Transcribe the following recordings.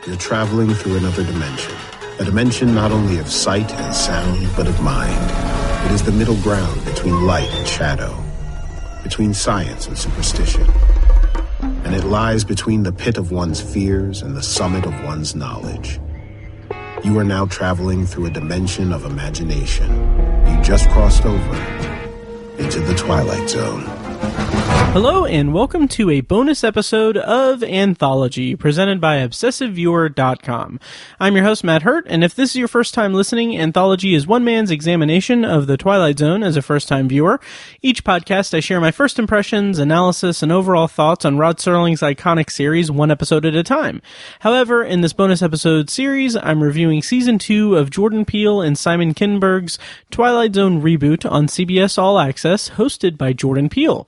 You're traveling through another dimension. A dimension not only of sight and sound, but of mind. It is the middle ground between light and shadow, between science and superstition. And it lies between the pit of one's fears and the summit of one's knowledge. You are now traveling through a dimension of imagination. You just crossed over into the Twilight Zone. Hello and welcome to a bonus episode of Anthology, presented by ObsessiveViewer.com. I'm your host, Matt Hurt, and if this is your first time listening, Anthology is one man's examination of the Twilight Zone as a first-time viewer. Each podcast, I share my first impressions, analysis, and overall thoughts on Rod Serling's iconic series, one episode at a time. However, in this bonus episode series, I'm reviewing Season 2 of Jordan Peele and Simon Kinberg's Twilight Zone reboot on CBS All-Access, hosted by Jordan Peele.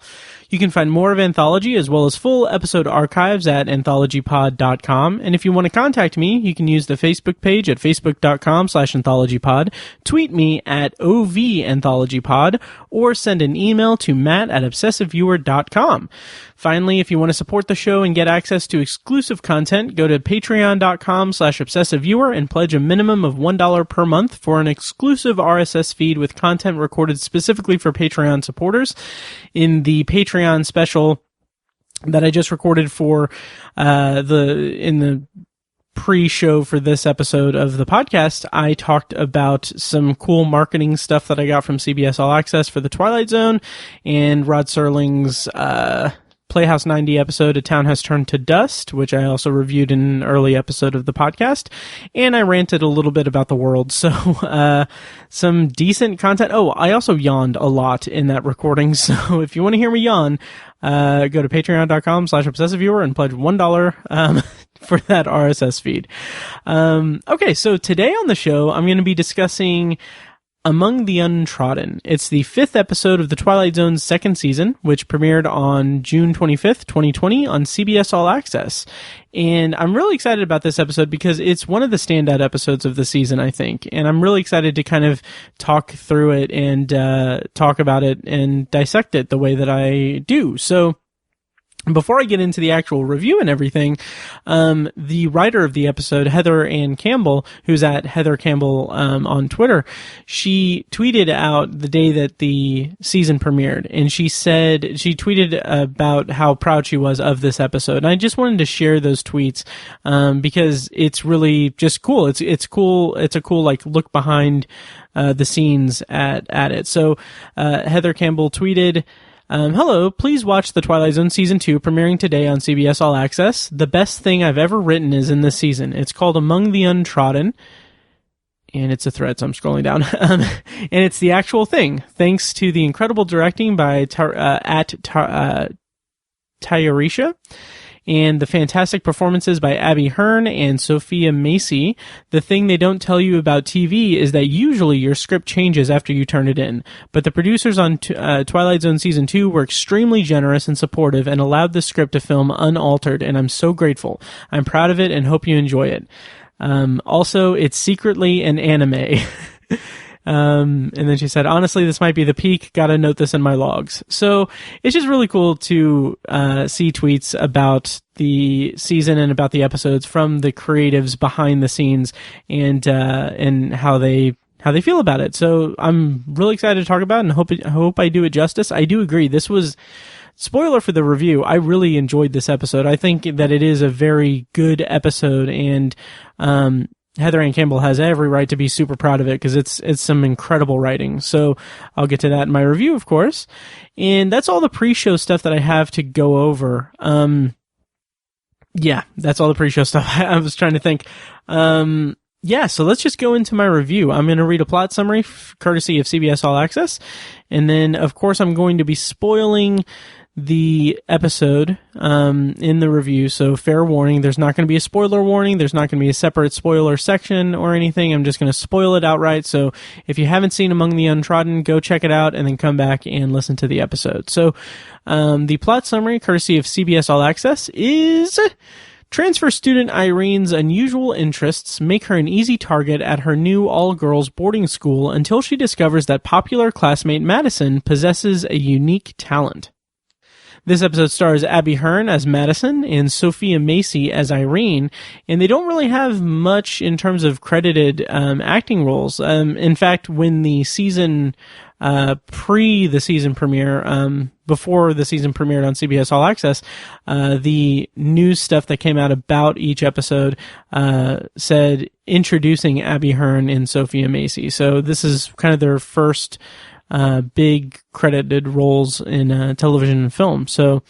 You can find more of Anthology as well as full episode archives at anthologypod.com. And if you want to contact me, you can use the Facebook page at facebook.com/anthologypod, tweet me at OVAnthologypod, or send an email to matt@obsessiveviewer.com. Finally, if you want to support the show and get access to exclusive content, go to patreon.com/obsessiveviewer and pledge a minimum of $1 per month for an exclusive RSS feed with content recorded specifically for Patreon supporters. In the Patreon special that I just recorded for in the pre-show for this episode of the podcast, I talked about some cool marketing stuff that I got from CBS All-Access for the Twilight Zone and Rod Serling's Playhouse 90 episode, A Town Has Turned to Dust, which I also reviewed in an early episode of the podcast, and I ranted a little bit about the world, so some decent content. Oh, I also yawned a lot in that recording, so if you want to hear me yawn, go to patreon.com/obsessiveviewer and pledge $1 for that RSS feed. Okay, so today on the show, I'm going to be discussing Among the Untrodden. It's the 5th episode of the Twilight Zone's second season, which premiered on June 25th, 2020 on CBS All-Access. And I'm really excited about this episode because it's one of the standout episodes of the season, I think. And I'm really excited to kind of talk through it and talk about it and dissect it the way that I do. So before I get into the actual review and everything, the writer of the episode, Heather Ann Campbell, who's at Heather Campbell on Twitter, she tweeted out the day that the season premiered, and she tweeted about how proud she was of this episode. And I just wanted to share those tweets because it's really just cool. It's cool. It's a cool look behind the scenes at it. So Heather Campbell tweeted, hello, please watch The Twilight Zone Season 2 premiering today on CBS All Access. The best thing I've ever written is in this season. It's called Among the Untrodden, and it's a thread, so I'm scrolling down. And it's the actual thing, thanks to the incredible directing by Tyarisha, and the fantastic performances by Abby Hearn and Sophia Macy. The thing they don't tell you about TV is that usually your script changes after you turn it in. But the producers on Twilight Zone Season 2 were extremely generous and supportive and allowed the script to film unaltered, and I'm so grateful. I'm proud of it and hope you enjoy it. Also, it's secretly an anime. And then she said, honestly, this might be the peak. Gotta note this in my logs. So it's just really cool to see tweets about the season and about the episodes from the creatives behind the scenes and how they feel about it. So I'm really excited to talk about it and hope I do it justice. I do agree. This was, spoiler for the review, I really enjoyed this episode. I think that it is a very good episode, and Heather Ann Campbell has every right to be super proud of it because it's some incredible writing. So I'll get to that in my review, of course. And that's all the pre-show stuff that I have to go over. Yeah, that's all the pre-show stuff. I was trying to think. Yeah, so let's just go into my review. I'm going to read a plot summary courtesy of CBS All Access. And then, of course, I'm going to be spoiling the episode in the review, so fair warning, there's not going to be a spoiler warning, there's not going to be a separate spoiler section or anything. I'm just going to spoil it outright. So if you haven't seen Among the Untrodden, go check it out and then come back and listen to the episode. So the plot summary courtesy of CBS All Access is: transfer student Irene's unusual interests make her an easy target at her new all-girls boarding school until she discovers that popular classmate Madison possesses a unique talent. This episode stars Abby Hearn as Madison and Sophia Macy as Irene, and they don't really have much in terms of credited acting roles. In fact, when the season pre the season premiere, before the season premiered on CBS All-Access, the news stuff that came out about each episode said introducing Abby Hearn and Sophia Macy. So this is kind of their first big credited roles in television and film. So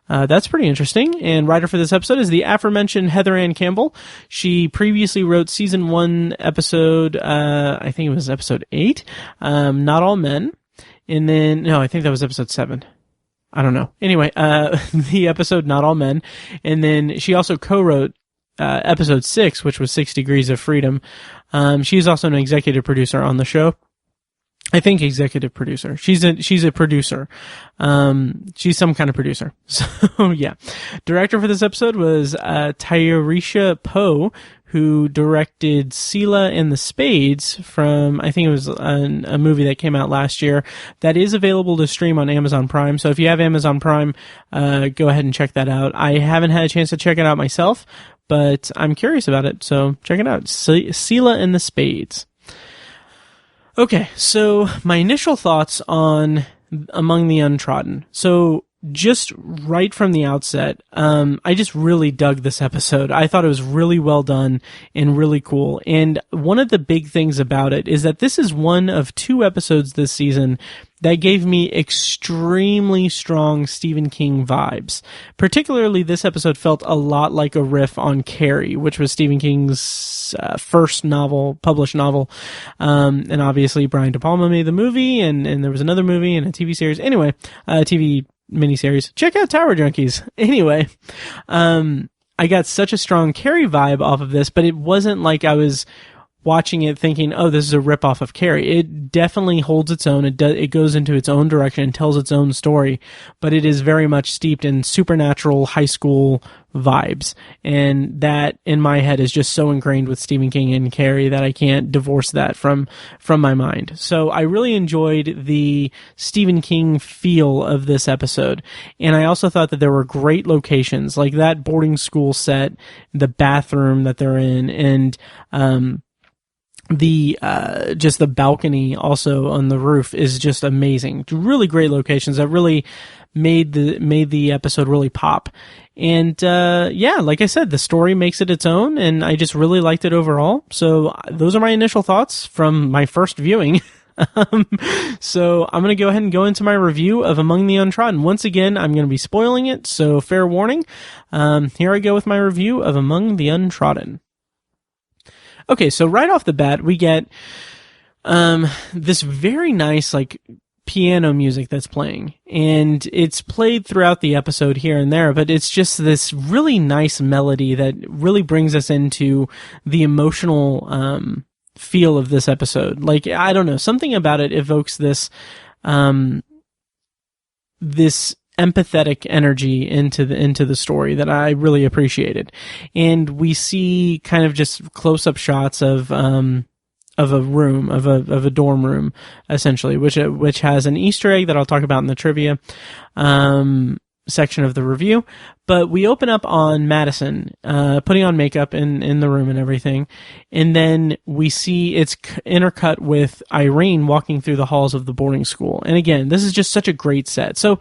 that's pretty interesting. And writer for this episode is the aforementioned Heather Ann Campbell. She previously wrote season 1 episode, I think it was episode 8, Not All Men. And then, no, I think that was episode 7. I don't know. Anyway, the episode Not All Men. And then she also co-wrote episode 6, which was 6 Degrees of Freedom. She's also an executive producer on the show. I think executive producer. She's a producer. She's some kind of producer. So yeah. Director for this episode was Tyresha Poe, who directed Seela and the Spades from, I think it was a movie that came out last year that is available to stream on Amazon Prime. So if you have Amazon Prime, go ahead and check that out. I haven't had a chance to check it out myself, but I'm curious about it. So check it out. Seela and the Spades. Okay, so my initial thoughts on Among the Untrodden. So just right from the outset, I just really dug this episode. I thought it was really well done and really cool. And one of the big things about it is that this is one of 2 episodes this season that gave me extremely strong Stephen King vibes. Particularly, this episode felt a lot like a riff on Carrie, which was Stephen King's first novel, published novel. And obviously, Brian De Palma made the movie, and there was another movie and a TV series. Anyway, TV miniseries. Check out Tower Junkies. Anyway, I got such a strong Carrie vibe off of this, but it wasn't like I was watching it thinking, oh, this is a ripoff of Carrie. It definitely holds its own. It goes into its own direction and tells its own story, but it is very much steeped in supernatural high school vibes. And that, in my head, is just so ingrained with Stephen King and Carrie that I can't divorce that from my mind. So I really enjoyed the Stephen King feel of this episode. And I also thought that there were great locations, like that boarding school set, the bathroom that they're in, and just the balcony also on the roof is just amazing. Really great locations that really made the episode really pop. And yeah, like I said, the story makes it its own, and I just really liked it overall. So those are my initial thoughts from my first viewing. So I'm going to go ahead and go into my review of Among the Untrodden. Once again, I'm going to be spoiling it, so fair warning. Here I go with my review of Among the Untrodden. Okay, so right off the bat, we get this very nice, like, piano music that's playing. And it's played throughout the episode here and there, but it's just this really nice melody that really brings us into the emotional feel of this episode. Like, I don't know, something about it evokes this this empathetic energy into the story that I really appreciated. And we see kind of just close-up shots of a room, of a dorm room, essentially, which has an Easter egg that I'll talk about in the trivia section of the review. But we open up on Madison putting on makeup in the room and everything, and then we see it's intercut with Irene walking through the halls of the boarding school. And again, this is just such a great set. So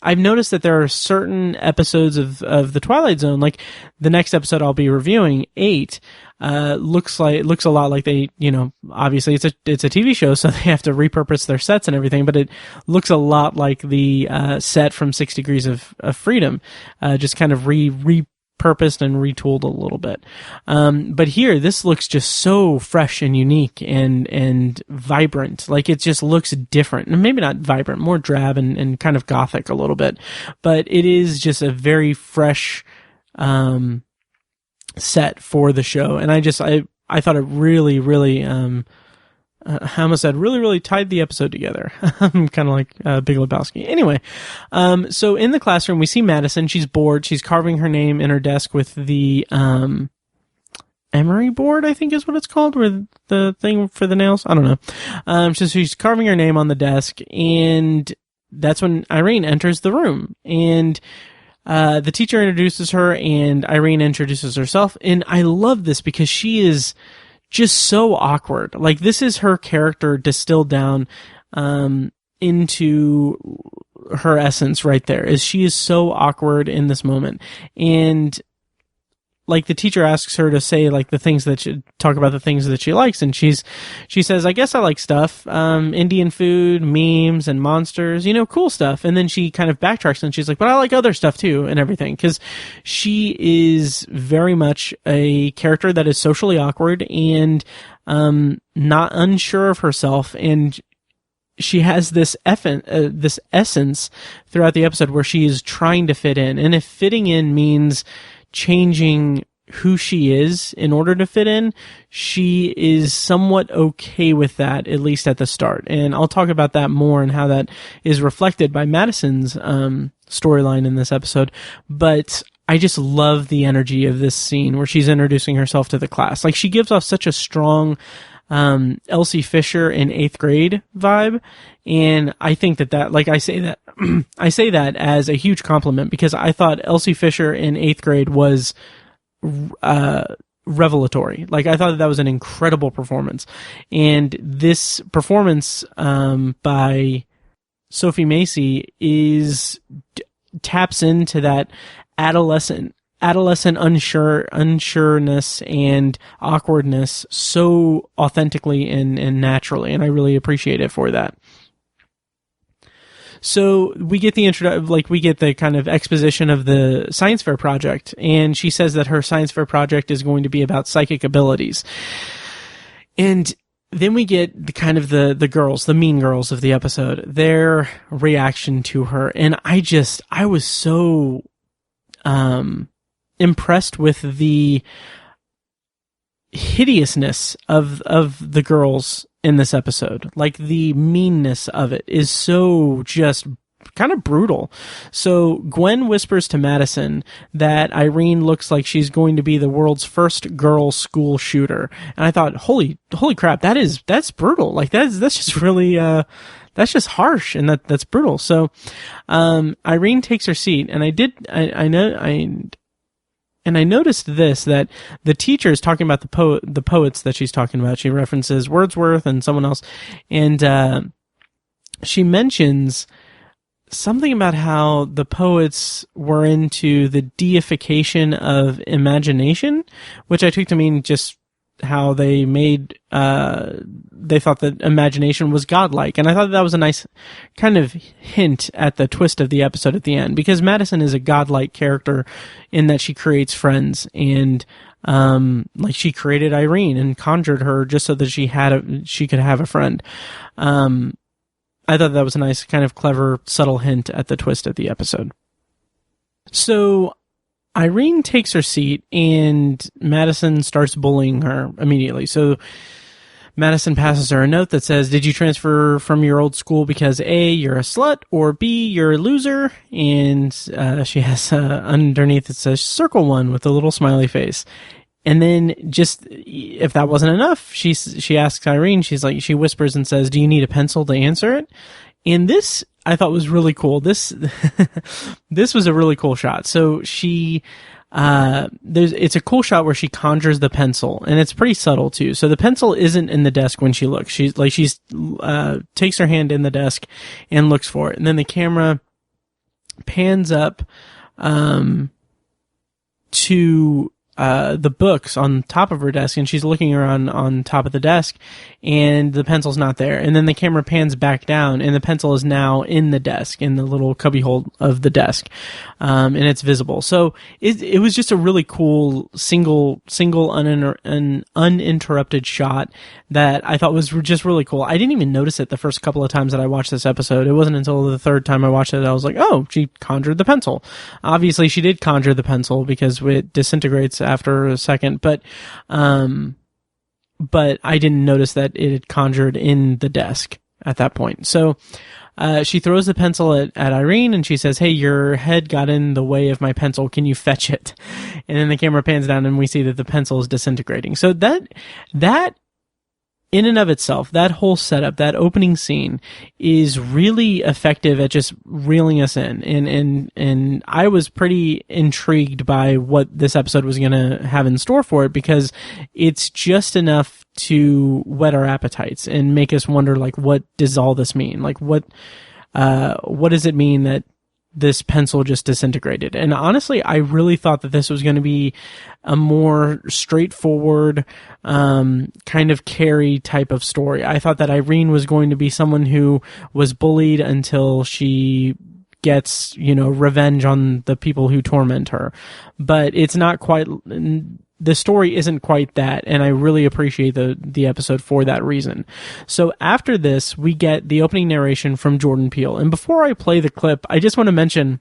I've noticed that there are certain episodes of the Twilight Zone, like the next episode I'll be reviewing, 8, looks a lot like they, obviously it's a TV show, so they have to repurpose their sets and everything, but it looks a lot like the set from 6 Degrees of Freedom, just kind of repurposed and retooled a little bit. But here, this looks just so fresh and unique and vibrant. Like, it just looks different. And maybe not vibrant, more drab and kind of gothic a little bit. But it is just a very fresh set for the show. And I thought it really, really, I almost said really tied the episode together. I'm kind of like Big Lebowski. Anyway, so in the classroom, we see Madison. She's bored. She's carving her name in her desk with the emery board, I think is what it's called, where the thing for the nails. I don't know. So she's carving her name on the desk, and that's when Irene enters the room, and the teacher introduces her, and Irene introduces herself. And I love this because she is just so awkward. Like, this is her character distilled down into her essence right there, is she is so awkward in this moment. And like, the teacher asks her to say like talk about the things that she likes, and she says, I guess I like stuff, Indian food, memes, and monsters, cool stuff. And then she kind of backtracks and she's like, but I like other stuff too, and everything, because she is very much a character that is socially awkward and not unsure of herself, and she has this essence throughout the episode where she is trying to fit in. And if fitting in means changing who she is in order to fit in, she is somewhat okay with that, at least at the start. And I'll talk about that more and how that is reflected by Madison's storyline in this episode. But I just love the energy of this scene where she's introducing herself to the class. Like, she gives off such a strong Elsie Fisher in 8th grade vibe. And I think that like, I say that as a huge compliment, because I thought Elsie Fisher in 8th grade was revelatory. Like, I thought that was an incredible performance. And this performance by Sophie Macy taps into that adolescent unsureness and awkwardness so authentically and naturally, and I really appreciate it for that. So we get the kind of exposition of the science fair project, and she says that her science fair project is going to be about psychic abilities. And then we get the kind of the girls, the mean girls of the episode, their reaction to her, and I was so impressed with the hideousness of the girls in this episode. Like, the meanness of it is so just kind of brutal. So Gwen whispers to Madison that Irene looks like she's going to be the world's first girl school shooter. And I thought, holy crap, that's brutal. Like, that's just really, that's just harsh, and that's brutal. So, Irene takes her seat, and I noticed this, that the teacher is talking about the poets that she's talking about. She references Wordsworth and someone else, and she mentions something about how the poets were into the deification of imagination, which I took to mean just how they made, they thought that imagination was godlike. And I thought that was a nice kind of hint at the twist of the episode at the end, because Madison is a godlike character in that she creates friends, and like, she created Irene and conjured her just so that she could have a friend. I thought that was a nice kind of clever, subtle hint at the twist of the episode. So Irene takes her seat, and Madison starts bullying her immediately. So Madison passes her a note that says, did you transfer from your old school because A, you're a slut, or B, you're a loser? And she has underneath it says circle one with a little smiley face. And then, just if that wasn't enough, she asks Irene, she whispers and says, do you need a pencil to answer it? And this I thought was really cool. This was a really cool shot. So it's a cool shot where she conjures the pencil, and it's pretty subtle too. So the pencil isn't in the desk when she looks. She takes her hand in the desk and looks for it. And then the camera pans up, to the books on top of her desk, and she's looking around on top of the desk, and the pencil's not there. And then the camera pans back down, and the pencil is now in the desk, in the little cubbyhole of the desk, and it's visible. So it was just a really cool single uninterrupted shot that I thought was just really cool. I didn't even notice it the first couple of times that I watched this episode. It wasn't until the third time I watched it I was like, oh, she conjured the pencil. Obviously, she did conjure the pencil because it disintegrates after a second, but I didn't notice that it had conjured in the desk at that point. So she throws the pencil at Irene, and she says, hey, your head got in the way of my pencil. Can you fetch it? And then the camera pans down, and we see that the pencil is disintegrating. So that in and of itself, that whole setup, that opening scene is really effective at just reeling us in. And I was pretty intrigued by what this episode was going to have in store for it, because it's just enough to whet our appetites and make us wonder, like, what does all this mean? Like, what does it mean that this pencil just disintegrated? And honestly, I really thought that this was going to be a more straightforward, kind of Carrie type of story. I thought that Irene was going to be someone who was bullied until she gets, revenge on the people who torment her. But it's not quite, the story isn't quite that, and I really appreciate the episode for that reason. So after this, we get the opening narration from Jordan Peele. And before I play the clip, I just want to mention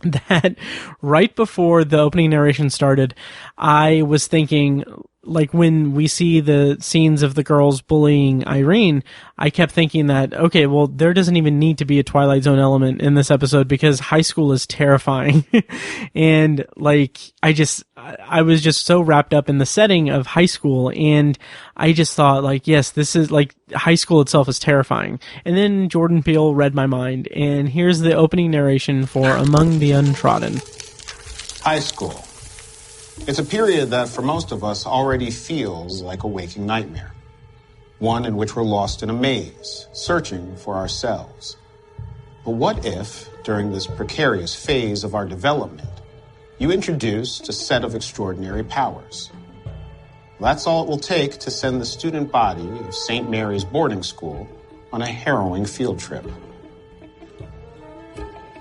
that right before the opening narration started, I was thinking, like, when we see the scenes of the girls bullying Irene, I kept thinking that, okay, well, there doesn't even need to be a Twilight Zone element in this episode because high school is terrifying. And, like, I was just so wrapped up in the setting of high school, and I just thought, like, yes, this is, like, high school itself is terrifying. And then Jordan Peele read my mind, and here's the opening narration for Among the Untrodden. High school. It's a period that for most of us already feels like a waking nightmare. One in which we're lost in a maze, searching for ourselves. But what if, during this precarious phase of our development, you introduced a set of extraordinary powers? That's all it will take to send the student body of St. Mary's boarding school on a harrowing field trip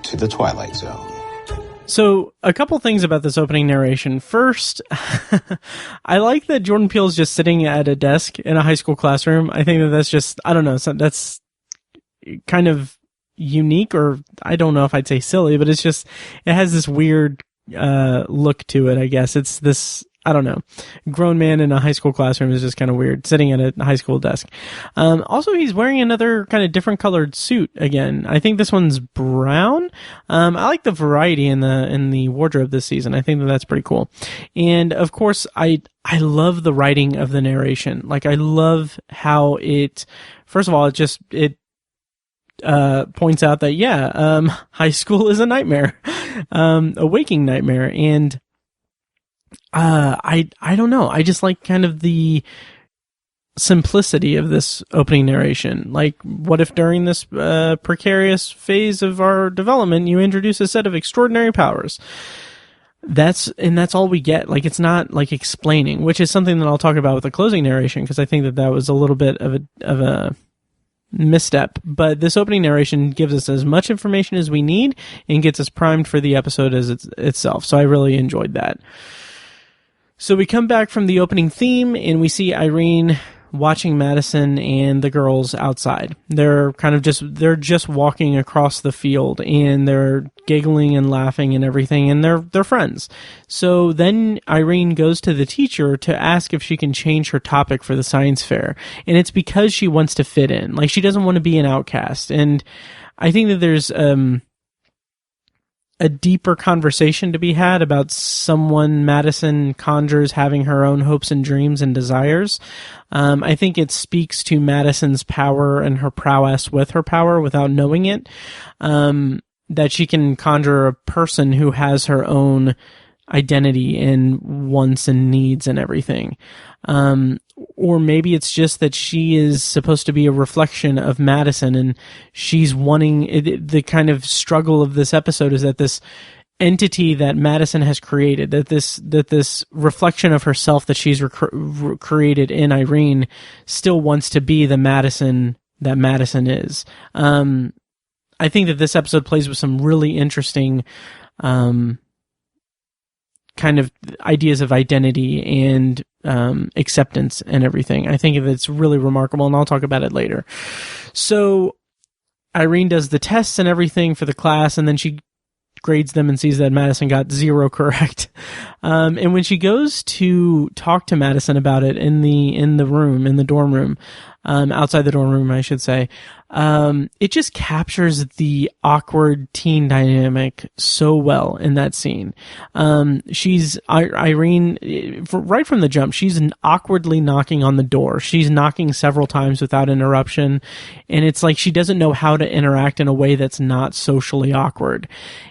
to the Twilight Zone. So, a couple things about this opening narration. First, I like that Jordan Peele is just sitting at a desk in a high school classroom. I think that that's just, I don't know, that's kind of unique, or I don't know if I'd say silly, but it's just, it has this weird look to it, I guess. It's this, I don't know, grown man in a high school classroom is just kind of weird, sitting at a high school desk. Also, he's wearing another kind of different colored suit again. I think this one's brown. I like the variety in the wardrobe this season. I think that that's pretty cool. And of course, I love the writing of the narration. Like, I love how it, first of all, it points out that, high school is a nightmare, a waking nightmare. And I don't know. I just like kind of the simplicity of this opening narration. Like, what if during this precarious phase of our development, you introduce a set of extraordinary powers? That's all we get. Like, it's not like explaining, which is something that I'll talk about with the closing narration, because I think that was a little bit of a misstep. But this opening narration gives us as much information as we need and gets us primed for the episode as itself. So I really enjoyed that. So we come back from the opening theme, and we see Irene watching Madison and the girls outside. They're just walking across the field, and they're giggling and laughing and everything, and they're friends. So then Irene goes to the teacher to ask if she can change her topic for the science fair, and it's because she wants to fit in. Like, she doesn't want to be an outcast. And I think that there's a deeper conversation to be had about someone Madison conjures having her own hopes and dreams and desires. I think it speaks to Madison's power and her prowess with her power without knowing it, that she can conjure a person who has her own identity and wants and needs and everything. Or maybe it's just that she is supposed to be a reflection of Madison, and she's wanting the kind of struggle of this episode is that this entity that Madison has created, that this reflection of herself that she's created in Irene still wants to be the Madison that Madison is. I think that this episode plays with some really interesting kind of ideas of identity and acceptance and everything. I think it's really remarkable, and I'll talk about it later. So Irene does the tests and everything for the class, and then she grades them and sees that Madison got 0 correct. And when she goes to talk to Madison about it in the dorm room, outside the dorm room, I should say, it just captures the awkward teen dynamic so well in that scene. Irene, right from the jump, she's awkwardly knocking on the door. She's knocking several times without interruption, and it's like she doesn't know how to interact in a way that's not socially awkward.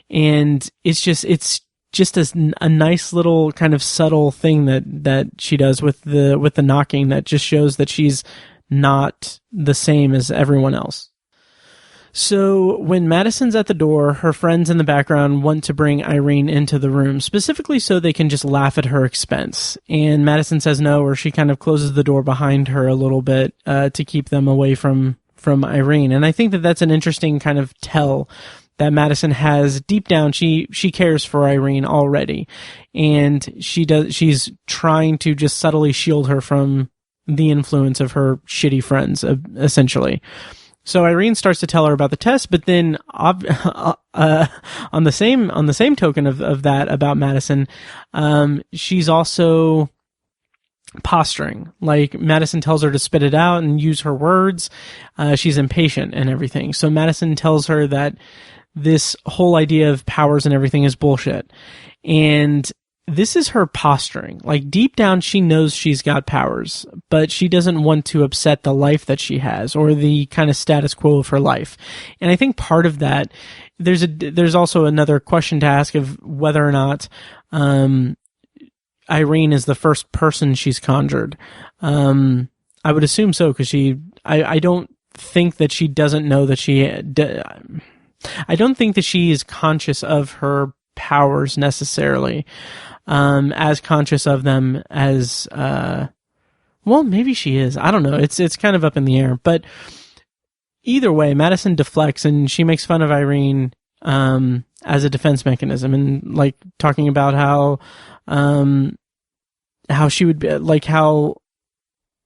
And it's just a nice little kind of subtle thing that she does with the knocking that just shows that she's not the same as everyone else. So when Madison's at the door, her friends in the background want to bring Irene into the room, specifically so they can just laugh at her expense. And Madison says no, or she kind of closes the door behind her a little bit to keep them away from Irene. And I think that that's an interesting kind of tell that Madison has deep down. She cares for Irene already, and she's trying to just subtly shield her from the influence of her shitty friends, essentially. So Irene starts to tell her about the test, but then on the same token of that about Madison, she's also posturing. Like, Madison tells her to spit it out and use her words. She's impatient and everything. So Madison tells her that this whole idea of powers and everything is bullshit. And this is her posturing. Like, deep down, she knows she's got powers, but she doesn't want to upset the life that she has or the kind of status quo of her life. And I think part of that, there's also another question to ask of whether or not Irene is the first person she's conjured. I would assume so, because I don't think that she doesn't know that I don't think that she is conscious of her powers necessarily. As conscious of them as, well, maybe she is. I don't know. It's kind of up in the air, but either way, Madison deflects and she makes fun of Irene, as a defense mechanism, and like talking about how she would be, like, how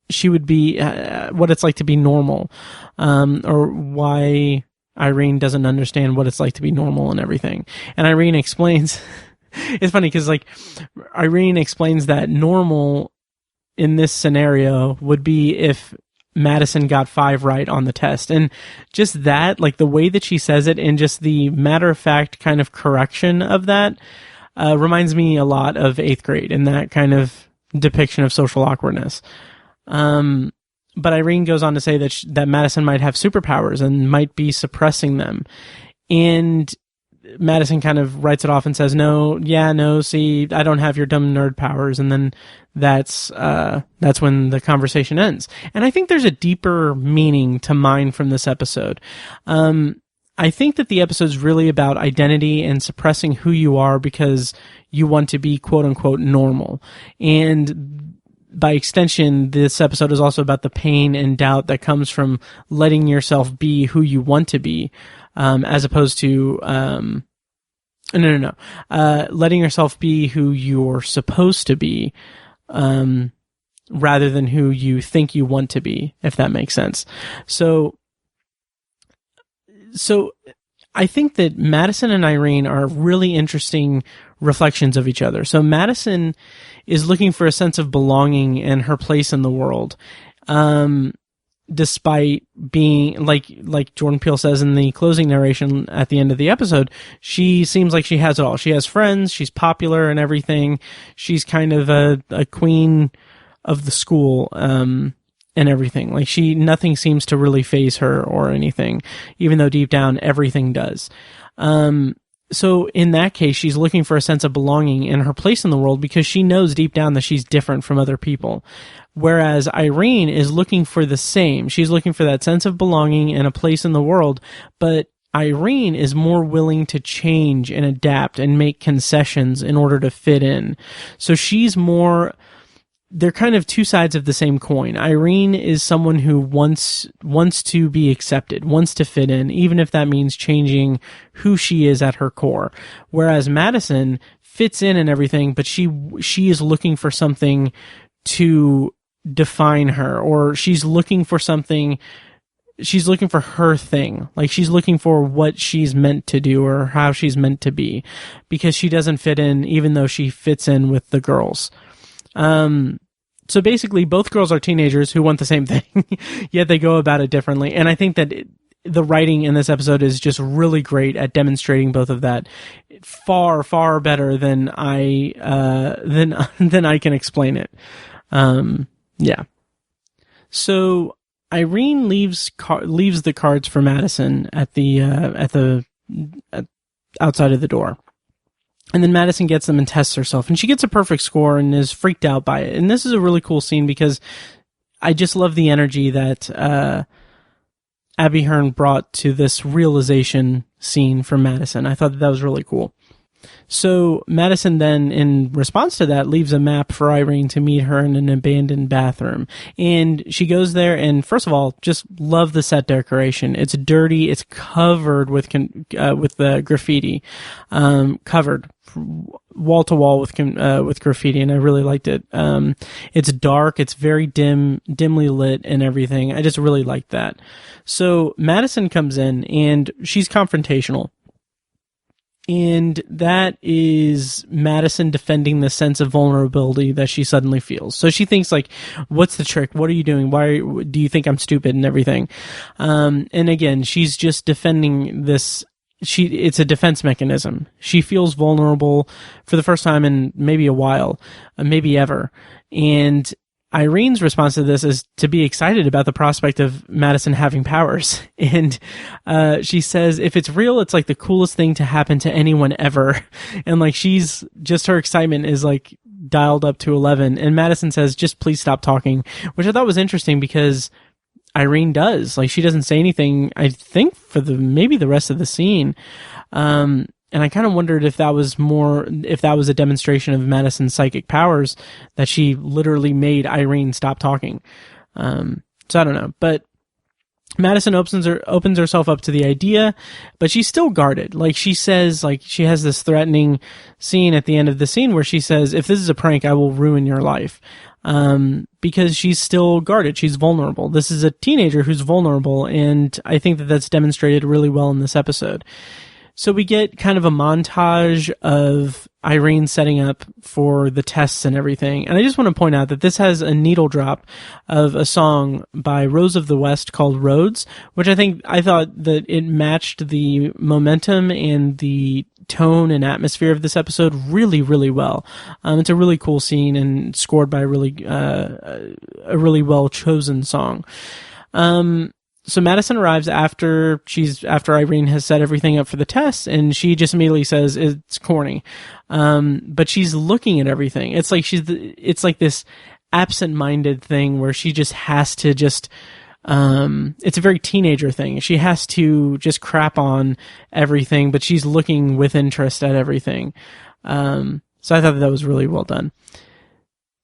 she would be, what it's like to be normal, or why Irene doesn't understand what it's like to be normal and everything. And Irene explains, it's funny because, like, Irene explains that normal in this scenario would be if Madison got 5 right on the test. And just that, like, the way that she says it and just the matter-of-fact kind of correction of that reminds me a lot of 8th grade and that kind of depiction of social awkwardness. But Irene goes on to say that Madison might have superpowers and might be suppressing them. And Madison kind of writes it off and says, no, see, I don't have your dumb nerd powers. And then that's when the conversation ends. And I think there's a deeper meaning to mine from this episode. I think that the episode's really about identity and suppressing who you are because you want to be quote unquote normal. And by extension, this episode is also about the pain and doubt that comes from letting yourself be who you want to be, as opposed to, letting yourself be who you're supposed to be, rather than who you think you want to be, if that makes sense. So I think that Madison and Irene are really interesting reflections of each other. So Madison is looking for a sense of belonging and her place in the world, despite being, like Jordan Peele says in the closing narration at the end of the episode, she seems like she has it all. She has friends, she's popular and everything. She's kind of a queen of the school, and everything. Like, nothing seems to really faze her or anything, even though deep down everything does. So in that case, she's looking for a sense of belonging and her place in the world because she knows deep down that she's different from other people. Whereas Irene is looking for the same. She's looking for that sense of belonging and a place in the world, but Irene is more willing to change and adapt and make concessions in order to fit in. So they're kind of two sides of the same coin. Irene is someone who wants to be accepted, wants to fit in, even if that means changing who she is at her core. Whereas Madison fits in and everything, but she is looking for something to define her, or she's looking for her thing. Like, she's looking for what she's meant to do or how she's meant to be, because she doesn't fit in, even though she fits in with the girls. So basically, both girls are teenagers who want the same thing, yet they go about it differently. And I think that the writing in this episode is just really great at demonstrating both of that, far, far better than I can explain it. Yeah. So Irene leaves the cards for Madison at outside of the door. And then Madison gets them and tests herself, and she gets a perfect score and is freaked out by it. And this is a really cool scene because I just love the energy that Abby Hearn brought to this realization scene from Madison. I thought that was really cool. So Madison then, in response to that, leaves a map for Irene to meet her in an abandoned bathroom. And she goes there, and first of all, just love the set decoration. It's dirty. It's covered with the graffiti, covered wall to wall with graffiti, and I really liked it. It's dark. It's very dimly lit and everything. I just really liked that. So Madison comes in, and she's confrontational. And that is Madison defending the sense of vulnerability that she suddenly feels. So she thinks, like, what's the trick? What are you doing? Why do you think I'm stupid and everything? And again, she's just defending this. It's a defense mechanism. She feels vulnerable for the first time in maybe a while, maybe ever. And Irene's response to this is to be excited about the prospect of Madison having powers. And she says, if it's real, it's like the coolest thing to happen to anyone ever. And like, her excitement is like dialed up to 11. And Madison says, just please stop talking, which I thought was interesting because Irene does. Like, she doesn't say anything, I think, for maybe the rest of the scene. And I kind of wondered if that was a demonstration of Madison's psychic powers, that she literally made Irene stop talking. So I don't know, but Madison opens herself up to the idea, but she's still guarded. Like, she says, like, she has this threatening scene at the end of the scene where she says, if this is a prank, I will ruin your life. Because she's still guarded. She's vulnerable. This is a teenager who's vulnerable, and I think that that's demonstrated really well in this episode. So we get kind of a montage of Irene setting up for the tests and everything. And I just want to point out that this has a needle drop of a song by Rose of the West called Roads, which I thought that it matched the momentum and the tone and atmosphere of this episode really, really well. It's a really cool scene and scored by a really well chosen song. So Madison arrives after Irene has set everything up for the test, and she just immediately says it's corny. But she's looking at everything. It's like this absent-minded thing where she just has to it's a very teenager thing. She has to just crap on everything, but she's looking with interest at everything. So I thought that was really well done.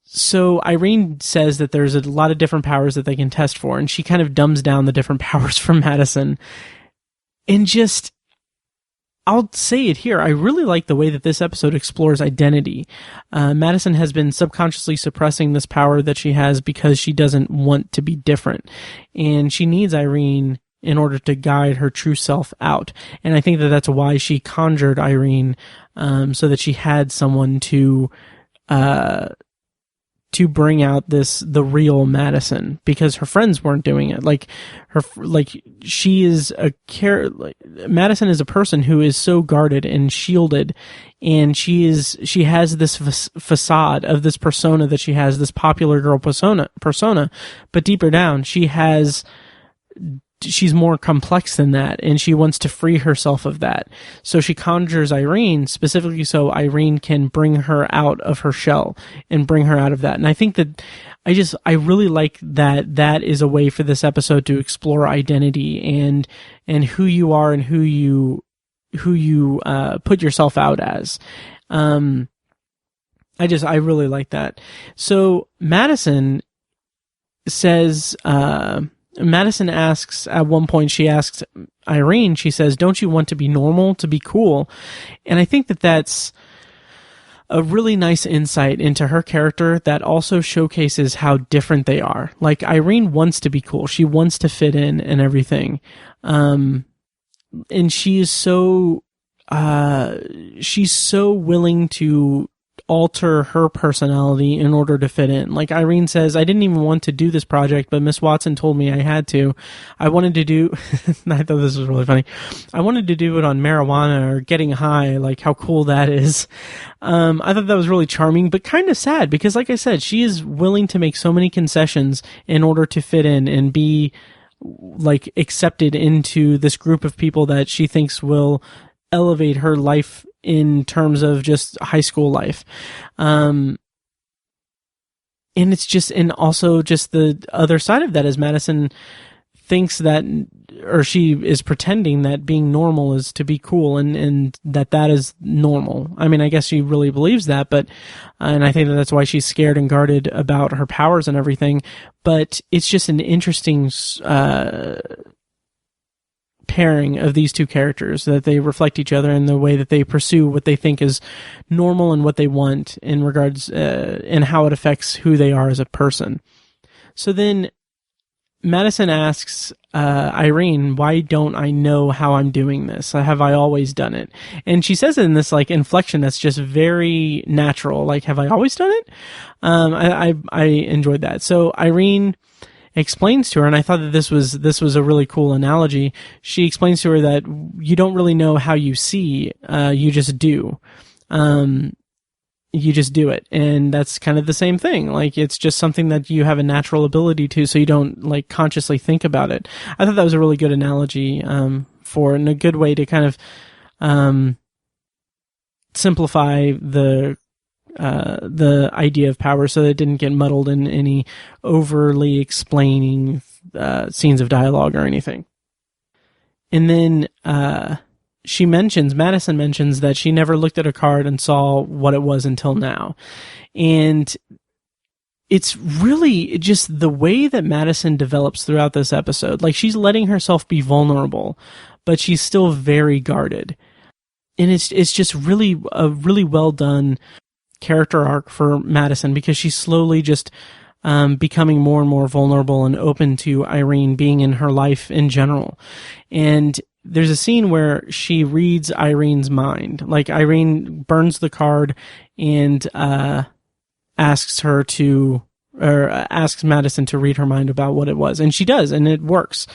So Irene says that there's a lot of different powers that they can test for, and she kind of dumbs down the different powers from Madison. And I'll say it here, I really like the way that this episode explores identity. Madison has been subconsciously suppressing this power that she has because she doesn't want to be different. And she needs Irene in order to guide her true self out. And I think that that's why she conjured Irene, so that she had someone to bring out the real Madison, because her friends weren't doing it. Madison is a person who is so guarded and shielded, and she has this facade of this persona that she has, this popular girl persona, but deeper down, she's more complex than that, and she wants to free herself of that. So she conjures Irene specifically so Irene can bring her out of her shell and bring her out of that. And I think that I really like that is a way for this episode to explore identity and who you are and who you put yourself out as. I really like that. So Madison says, Madison asks, at one point she asks Irene, she says, don't you want to be normal, to be cool? And I think that that's a really nice insight into her character that also showcases how different they are. Like, Irene wants to be cool. She wants to fit in and everything. And she's so willing to alter her personality in order to fit in. Like Irene says, I didn't even want to do this project, but Miss Watson told me I had to. I wanted to do, I thought this was really funny. I wanted to do it on marijuana or getting high, like how cool that is. I thought that was really charming, but kind of sad because like I said, she is willing to make so many concessions in order to fit in and be like accepted into this group of people that she thinks will elevate her life in terms of just high school life. And it's just, and also just the other side of that is Madison thinks that, or she is pretending that being normal is to be cool and that is normal. I mean, I guess she really believes that, but, and I think that's why she's scared and guarded about her powers and everything, but it's just an interesting, pairing of these two characters, that they reflect each other in the way that they pursue what they think is normal and what they want in regards, and how it affects who they are as a person. So then Madison asks Irene, why don't I know how I'm doing this? Have I always done it? And she says it in this like inflection that's just very natural. Like, have I always done it? I enjoyed that. So Irene explains to her, and I thought that this was a really cool analogy. She explains to her that you don't really know how you see, you just do. You just do it. And that's kind of the same thing. Like, it's just something that you have a natural ability to, so you don't like consciously think about it. I thought that was a really good analogy, for, and a good way to kind of, simplify the idea of power so that it didn't get muddled in any overly explaining, scenes of dialogue or anything. And then, Madison mentions that she never looked at a card and saw what it was until now. And it's really just the way that Madison develops throughout this episode. Like, she's letting herself be vulnerable, but she's still very guarded. And it's just really a really well done character arc for Madison, because she's slowly just becoming more and more vulnerable and open to Irene being in her life in general. And there's a scene where she reads Irene's mind. Like, Irene burns the card and asks Madison to read her mind about what it was. And she does, and it works.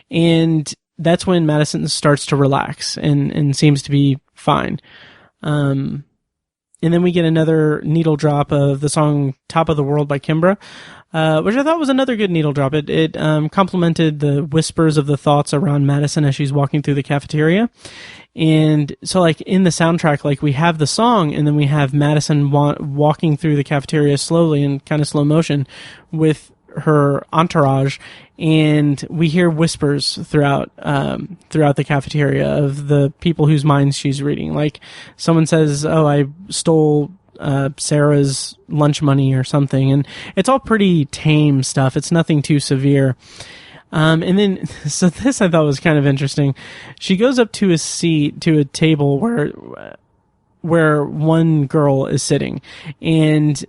And that's when Madison starts to relax and seems to be fine. And then we get another needle drop of the song Top of the World by Kimbra, which I thought was another good needle drop. It complemented the whispers of the thoughts around Madison as she's walking through the cafeteria. And so, like, in the soundtrack, like, we have the song, and then we have Madison walking through the cafeteria slowly in kind of slow motion with her entourage, and we hear whispers throughout the cafeteria of the people whose minds she's reading. Like, someone says, "Oh, I stole Sarah's lunch money," or something, and it's all pretty tame stuff. It's nothing too severe. And then, so this I thought was kind of interesting. She goes up to a table where one girl is sitting, and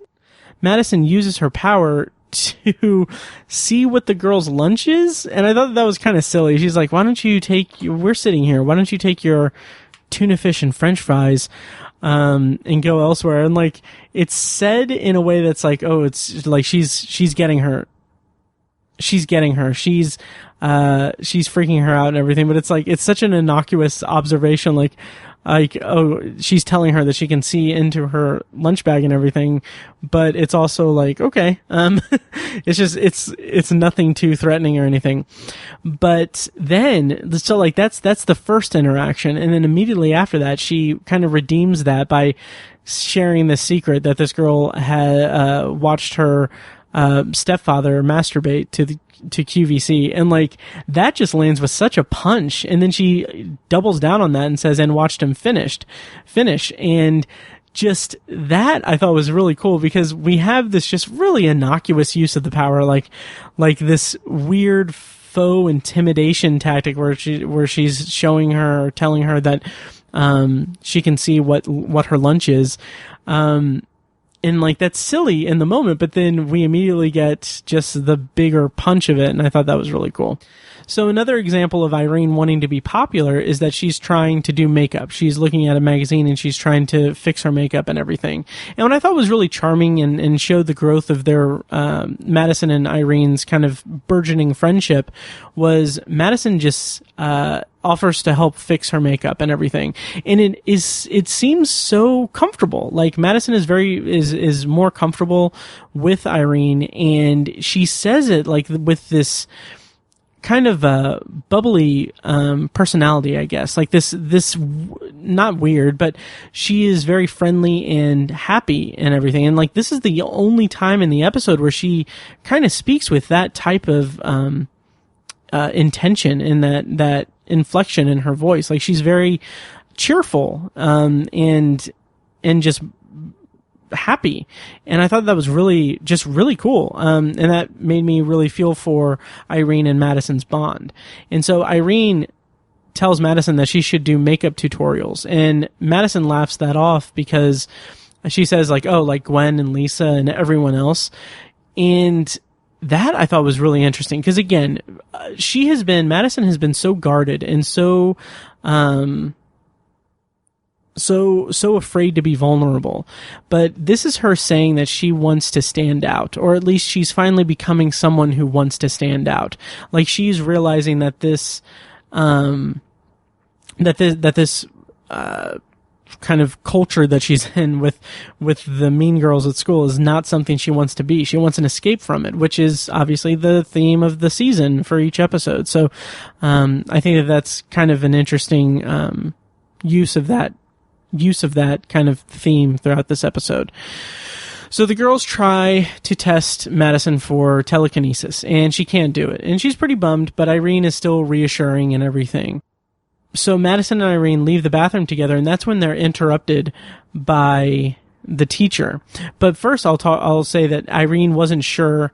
Madison uses her power to see what the girl's lunch is, and I thought that was kind of silly. She's like, we're sitting here, why don't you take your tuna fish and french fries and go elsewhere? And like, it's said in a way that's like, oh, it's like she's getting her. She's freaking her out and everything, but it's like, it's such an innocuous observation, like, oh, she's telling her that she can see into her lunch bag and everything, but it's also like, okay, it's just, it's nothing too threatening or anything. But then, so like, that's the first interaction, and then immediately after that, she kind of redeems that by sharing the secret that this girl had watched her stepfather masturbate to QVC, and like, that just lands with such a punch. And then she doubles down on that and says, and watched him finish, and just that I thought was really cool, because we have this just really innocuous use of the power, like this weird faux intimidation tactic where she's showing her, or telling her that she can see what her lunch is. And like, that's silly in the moment, but then we immediately get just the bigger punch of it, and I thought that was really cool. So another example of Irene wanting to be popular is that she's trying to do makeup. She's looking at a magazine and she's trying to fix her makeup and everything. And what I thought was really charming and showed the growth of their Madison and Irene's kind of burgeoning friendship was Madison just offers to help fix her makeup and everything, and it seems so comfortable. Like Madison is more comfortable with Irene, and she says it like with this kind of bubbly personality, I guess. Like this not weird, but she is very friendly and happy and everything. And like this is the only time in the episode where she kind of speaks with that type of intention and that inflection in her voice. Like she's very cheerful and just happy, and I thought that was really cool, and that made me really feel for Irene and Madison's bond. And so Irene tells Madison that she should do makeup tutorials, and Madison laughs that off because she says like, oh, like Gwen and Lisa and everyone else. And that I thought was really interesting because again, Madison has been so guarded and so afraid to be vulnerable. But this is her saying that she wants to stand out, or at least she's finally becoming someone who wants to stand out. Like she's realizing that this kind of culture that she's in with the mean girls at school is not something she wants to be. She wants an escape from it, which is obviously the theme of the season for each episode. So I think that's kind of an interesting use of that kind of theme throughout this episode. So the girls try to test Madison for telekinesis, and she can't do it. And she's pretty bummed, but Irene is still reassuring and everything. So Madison and Irene leave the bathroom together, and that's when they're interrupted by the teacher. But first, I'll say that Irene wasn't sure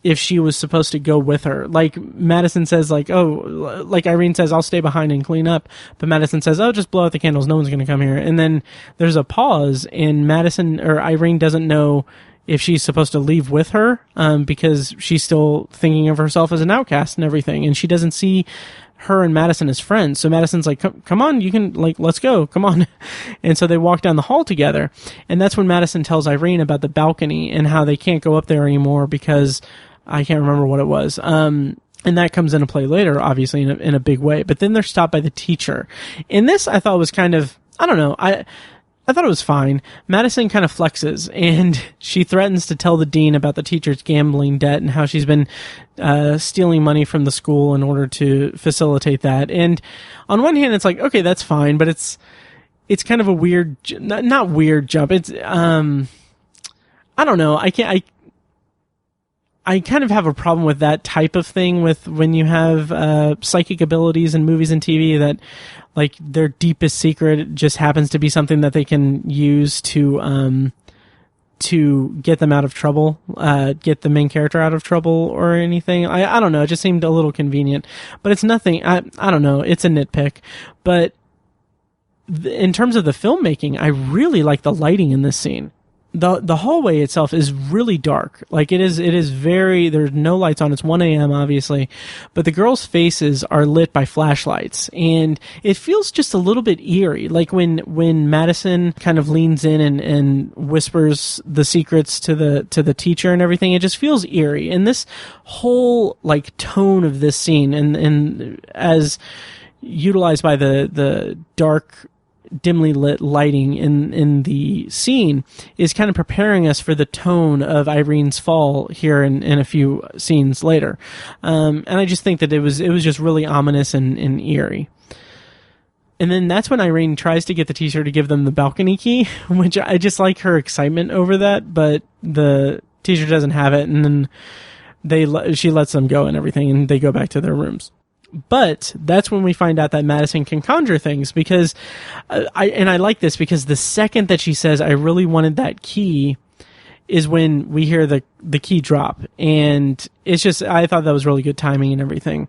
if she was supposed to go with her. Like Madison says, like, oh, like Irene says, I'll stay behind and clean up. But Madison says, oh, just blow out the candles. No one's going to come here. And then there's a pause, and Irene doesn't know if she's supposed to leave with her because she's still thinking of herself as an outcast and everything, and she doesn't see her and Madison as friends. So Madison's like, come on, you can, like, let's go, come on. And so they walk down the hall together, and that's when Madison tells Irene about the balcony and how they can't go up there anymore because I can't remember what it was. And that comes into play later, obviously, in a big way. But then they're stopped by the teacher. And this I thought was kind of, I don't know, I thought it was fine. Madison kind of flexes, and she threatens to tell the dean about the teacher's gambling debt and how she's been stealing money from the school in order to facilitate that. And on one hand, it's like, okay, that's fine, but it's kind of a weird, not weird jump. It's I don't know. I kind of have a problem with that type of thing with when you have psychic abilities in movies and TV that, like, their deepest secret just happens to be something that they can use to get them out of trouble, get the main character out of trouble or anything. I don't know. It just seemed a little convenient, but it's nothing. I don't know. It's a nitpick, but in terms of the filmmaking, I really like the lighting in this scene. The hallway itself is really dark. Like it is very, there's no lights on. It's 1 a.m. obviously, but the girls' faces are lit by flashlights, and it feels just a little bit eerie. Like when Madison kind of leans in and whispers the secrets to the teacher and everything, it just feels eerie. And this whole like tone of this scene and as utilized by the dark, dimly lit lighting in the scene is kind of preparing us for the tone of Irene's fall here in a few scenes later. And I just think that it was just really ominous and eerie. And then that's when Irene tries to get the teacher to give them the balcony key, which I just like her excitement over that, but the teacher doesn't have it, and then she lets them go and everything, and they go back to their rooms. But that's when we find out that Madison can conjure things, because I like this because the second that she says, I really wanted that key, is when we hear the key drop. And it's just, I thought that was really good timing and everything.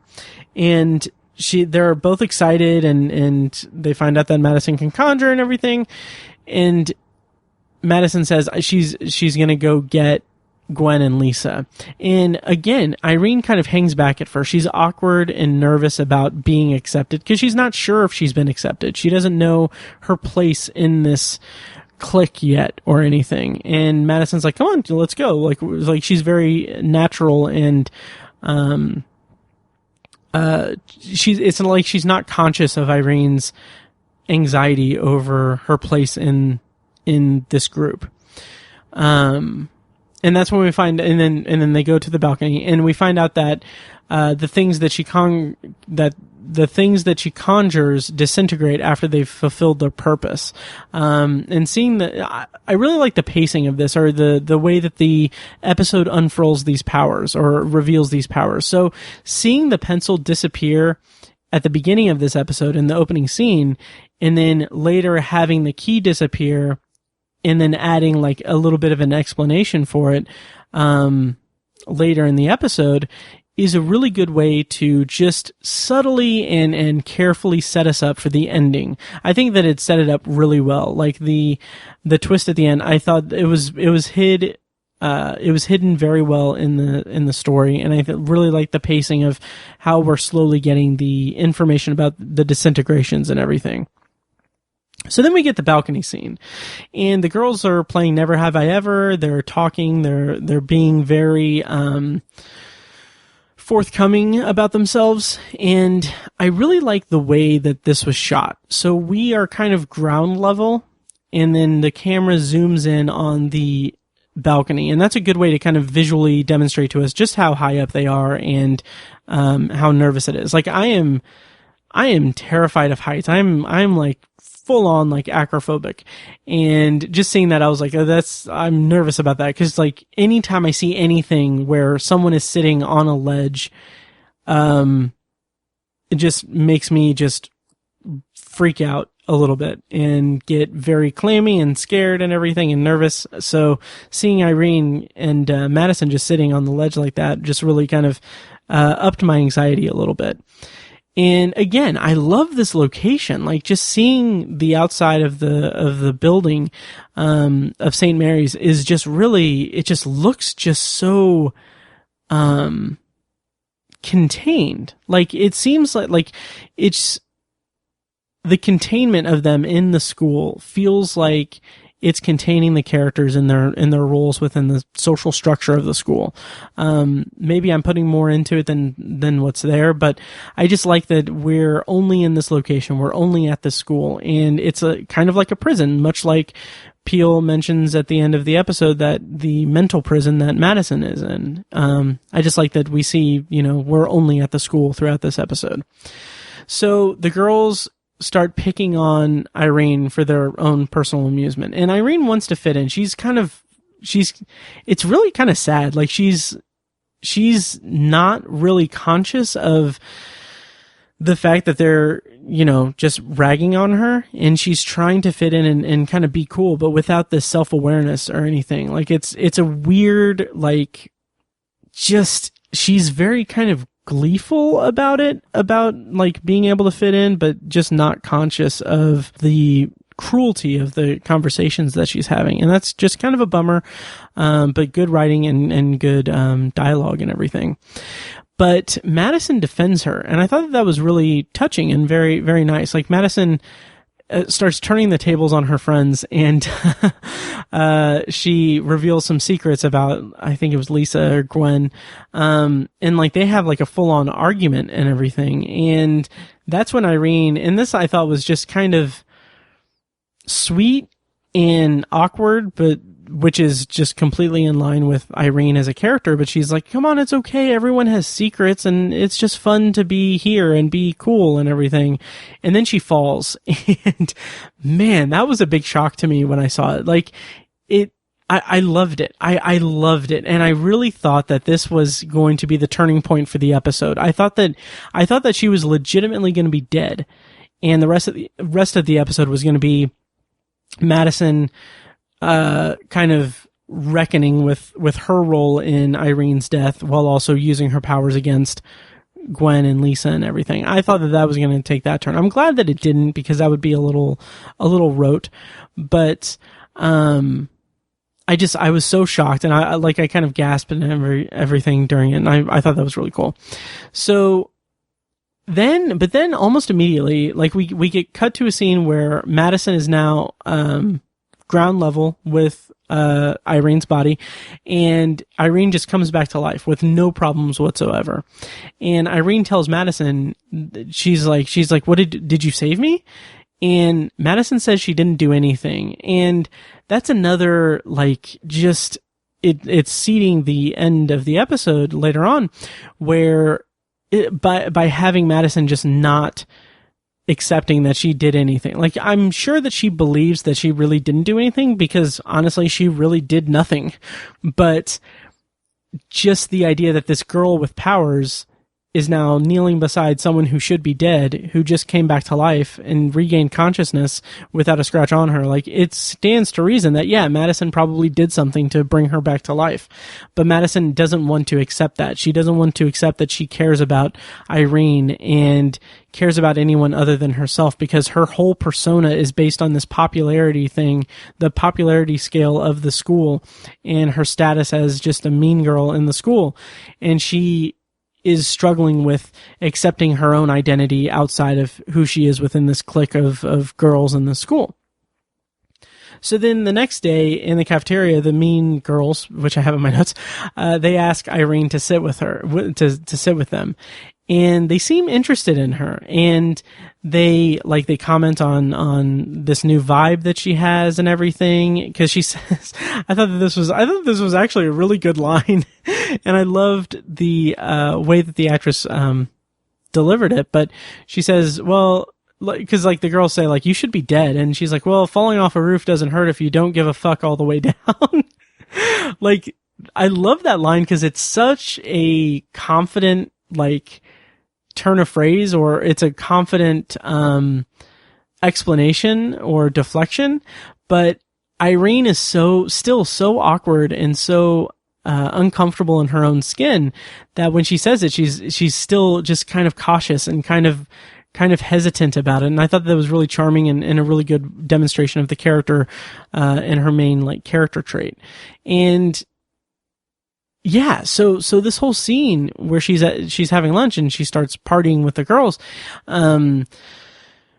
And they're both excited, and they find out that Madison can conjure and everything. And Madison says she's going to go get Gwen and Lisa. And again, Irene kind of hangs back at first. She's awkward and nervous about being accepted because she's not sure if she's been accepted. She doesn't know her place in this clique yet or anything. And Madison's like, come on, let's go. Like she's very natural and, it's like she's not conscious of Irene's anxiety over her place in this group. And that's when we find, and then they go to the balcony, and we find out that the things that she conjures disintegrate after they've fulfilled their purpose. And seeing that, I really like the pacing of this, or the way that the episode unfurls these powers or reveals these powers. So seeing the pencil disappear at the beginning of this episode in the opening scene, and then later having the key disappear, and then adding like a little bit of an explanation for it later in the episode, is a really good way to just subtly and carefully set us up for the ending. I think that it set it up really well. Like the twist at the end, I thought it was hidden very well in the story, and I really like the pacing of how we're slowly getting the information about the disintegrations and everything. So then we get the balcony scene, and the girls are playing Never Have I Ever. They're talking. They're being very forthcoming about themselves, and I really like the way that this was shot. So we are kind of ground level, and then the camera zooms in on the balcony, and that's a good way to kind of visually demonstrate to us just how high up they are and how nervous it is. Like I am terrified of heights. I'm like full on like acrophobic, and just seeing that I was like, I'm nervous about that, because like anytime I see anything where someone is sitting on a ledge, it just makes me just freak out a little bit and get very clammy and scared and everything and nervous. So seeing Irene and Madison just sitting on the ledge like that just really kind of upped my anxiety a little bit. And again, I love this location. Like just seeing the outside of the building of St. Mary's is just really, it just looks just so contained. Like it seems like it's the containment of them in the school feels like it's containing the characters in their roles within the social structure of the school. Maybe I'm putting more into it than what's there, but I just like that we're only in this location. We're only at this school, and it's a kind of like a prison, much like Peele mentions at the end of the episode that the mental prison that Madison is in. I just like that we see, we're only at the school throughout this episode. So the girls start picking on Irene for their own personal amusement. And Irene wants to fit in. It's really kind of sad. Like she's not really conscious of the fact that they're, just ragging on her, and she's trying to fit in and kind of be cool, but without this self-awareness or anything. Like it's a weird, like, just, she's very kind of gleeful about it, about like being able to fit in, but just not conscious of the cruelty of the conversations that she's having. And that's just kind of a bummer, but good writing and good dialogue and everything. But Madison defends her, and I thought that was really touching and very, very nice. Like Madison starts turning the tables on her friends, and she reveals some secrets about, I think it was Lisa or Gwen, and like they have like a full-on argument and everything. And that's when Irene, and this I thought was just kind of sweet and awkward, but which is just completely in line with Irene as a character, but she's like, come on, it's okay. Everyone has secrets, and it's just fun to be here and be cool and everything. And then she falls, and man, that was a big shock to me when I saw it. Like I loved it. I loved it. And I really thought that this was going to be the turning point for the episode. I thought that she was legitimately going to be dead, and the rest of the episode was going to be Madison kind of reckoning with her role in Irene's death while also using her powers against Gwen and Lisa and everything. I thought that was going to take that turn. I'm glad that it didn't, because that would be a little rote. But I I was so shocked, and I kind of gasped and everything during it, and I thought that was really cool. So but then almost immediately, like we get cut to a scene where Madison is now ground level with Irene's body, and Irene just comes back to life with no problems whatsoever. And Irene tells Madison, she's like, what did you save me? And Madison says she didn't do anything. And that's another, like, just, it's seeding the end of the episode later on, where by having Madison just not accepting that she did anything. Like, I'm sure that she believes that she really didn't do anything, because honestly, she really did nothing. But just the idea that this girl with powers is now kneeling beside someone who should be dead, who just came back to life and regained consciousness without a scratch on her. Like, it stands to reason that, yeah, Madison probably did something to bring her back to life. But Madison doesn't want to accept that. She doesn't want to accept that she cares about Irene and cares about anyone other than herself, because her whole persona is based on this popularity thing, the popularity scale of the school, and her status as just a mean girl in the school. And she is struggling with accepting her own identity outside of who she is within this clique of girls in the school. So then the next day in the cafeteria, the mean girls, which I have in my notes, they ask Irene to sit with her, to sit with them. And they seem interested in her, and they comment on this new vibe that she has and everything, because she says, I thought this was actually a really good line, and I loved the way that the actress delivered it. But she says, well, because like the girls say, like, you should be dead, and she's like, well, falling off a roof doesn't hurt if you don't give a fuck all the way down. Like, I love that line because it's such a confident, like, turn of phrase, or it's a confident explanation or deflection. But Irene is still so awkward and so uncomfortable in her own skin that when she says it, she's still just kind of cautious and kind of hesitant about it. And I thought that was really charming and a really good demonstration of the character and her main, like, character trait. And yeah, so this whole scene where she's having lunch and she starts partying with the girls,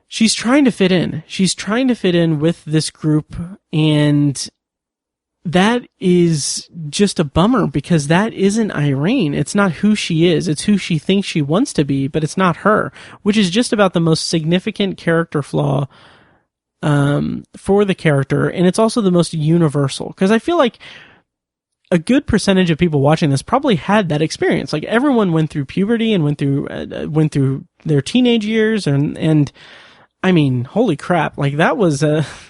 she's trying to fit in. She's trying to fit in with this group, and that is just a bummer, because that isn't Irene. It's not who she is. It's who she thinks she wants to be, but it's not her, which is just about the most significant character flaw for the character, and it's also the most universal, because I feel like a good percentage of people watching this probably had that experience. Like, everyone went through puberty and went through their teenage years, and I mean, holy crap! Like, that was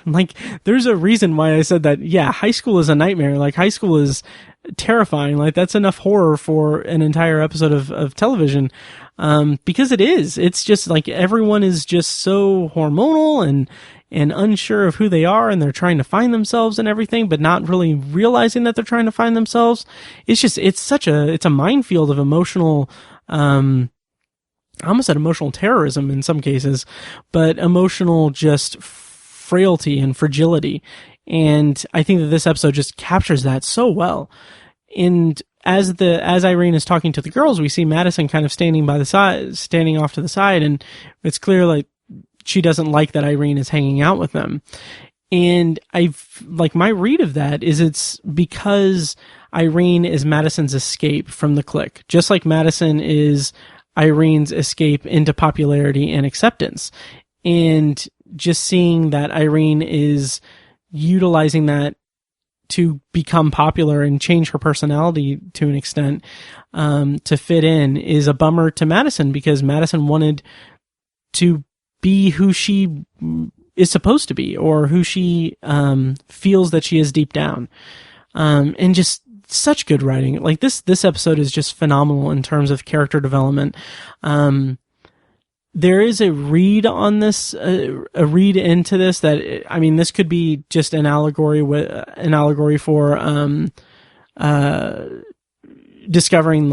like, there's a reason why I said that. Yeah, high school is a nightmare. Like, high school is terrifying. Like, that's enough horror for an entire episode of television, because it is. It's just like everyone is just so hormonal and unsure of who they are, and they're trying to find themselves and everything, but not really realizing that they're trying to find themselves. It's a minefield of emotional, I almost said emotional terrorism in some cases, but emotional just frailty and fragility. And I think that this episode just captures that so well. And as Irene is talking to the girls, we see Madison kind of standing off to the side, and it's clear, like, she doesn't like that Irene is hanging out with them. And my read of that is it's because Irene is Madison's escape from the clique, just like Madison is Irene's escape into popularity and acceptance. And just seeing that Irene is utilizing that to become popular and change her personality to an extent, to fit in, is a bummer to Madison, because Madison wanted to be who she is supposed to be, or who she feels that she is deep down. And just such good writing. Like, this episode is just phenomenal in terms of character development. There is a read on this, a read into this that, I mean, this could be just an allegory for discovering,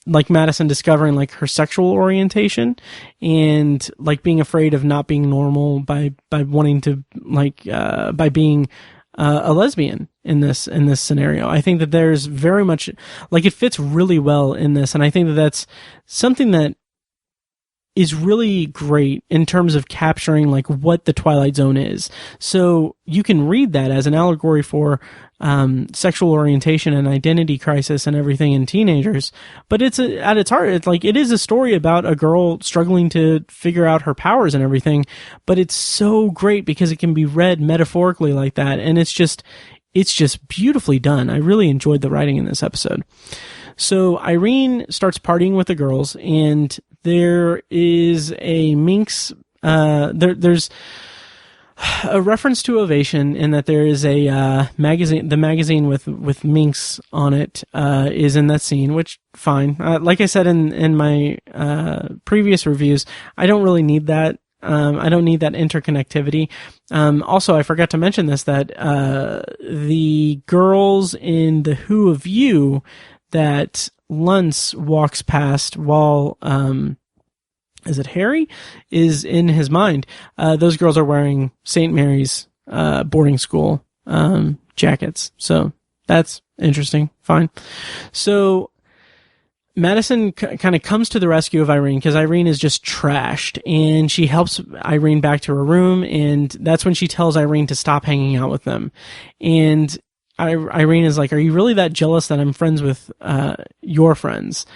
like Madison discovering, like, her sexual orientation, and, like, being afraid of not being normal by wanting to, by being a lesbian in this scenario. I think that there's very much, like, it fits really well in this, and I think that that's something that is really great in terms of capturing like what the Twilight Zone is. So you can read that as an allegory for sexual orientation and identity crisis and everything in teenagers, but it's at its heart, it's like, it is a story about a girl struggling to figure out her powers and everything, but it's so great because it can be read metaphorically like that, and it's just beautifully done. I really enjoyed the writing in this episode. So Irene starts partying with the girls, and there is a Minx, there's a reference to Ovation in that there is a magazine, the magazine with Minx on it is in that scene, which, fine. Like I said in my previous reviews, I don't really need that. I don't need that interconnectivity. Also, I forgot to mention this, that the girls in the Who of You that Luntz walks past while is it Harry is in his mind, those girls are wearing St. Mary's boarding school jackets, so that's interesting. Fine. So Madison kind of comes to the rescue of Irene because Irene is just trashed, and she helps Irene back to her room, and that's when she tells Irene to stop hanging out with them. And Irene is like, "Are you really that jealous that I'm friends with your friends?"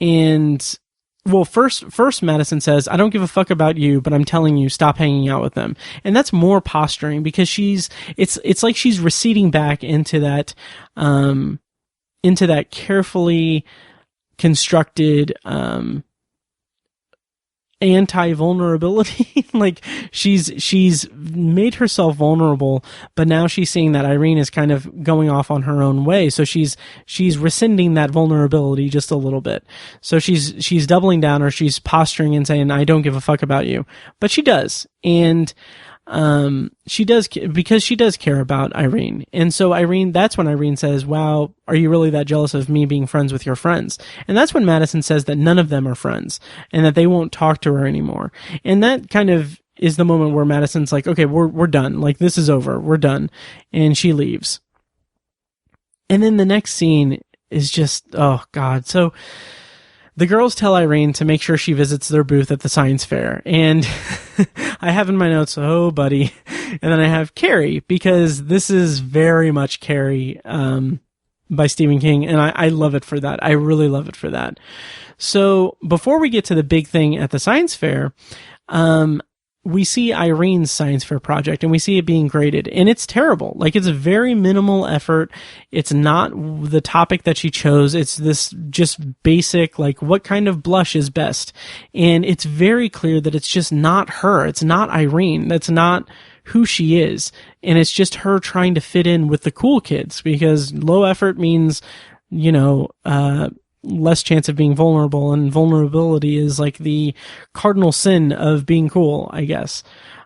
And well, first Madison says, "I don't give a fuck about you, but I'm telling you, stop hanging out with them." And that's more posturing because it's like she's receding back into that carefully constructed anti-vulnerability. Like she's made herself vulnerable, but now she's seeing that Irene is kind of going off on her own way, so she's rescinding that vulnerability just a little bit. So she's doubling down, or she's posturing and saying, "I don't give a fuck about you," but she does. And she does, because she does care about Irene. And so that's when Irene says, "Wow, are you really that jealous of me being friends with your friends?" And that's when Madison says that none of them are friends and that they won't talk to her anymore. And that kind of is the moment where Madison's like, "Okay, we're done. Like, this is over. We're done." And she leaves. And then the next scene is just, oh God. So the girls tell Irene to make sure she visits their booth at the science fair. And I have in my notes, "Oh, buddy." And then I have Carrie, because this is very much Carrie by Stephen King. And I love it for that. I really love it for that. So before we get to the big thing at the science fair, we see Irene's science fair project, and we see it being graded, and it's terrible. Like, it's a very minimal effort. It's not the topic that she chose. It's this just basic, like, what kind of blush is best? And it's very clear that it's just not her. It's not Irene. That's not who she is. And it's just her trying to fit in with the cool kids, because low effort means, less chance of being vulnerable, and vulnerability is like the cardinal sin of being cool, I guess.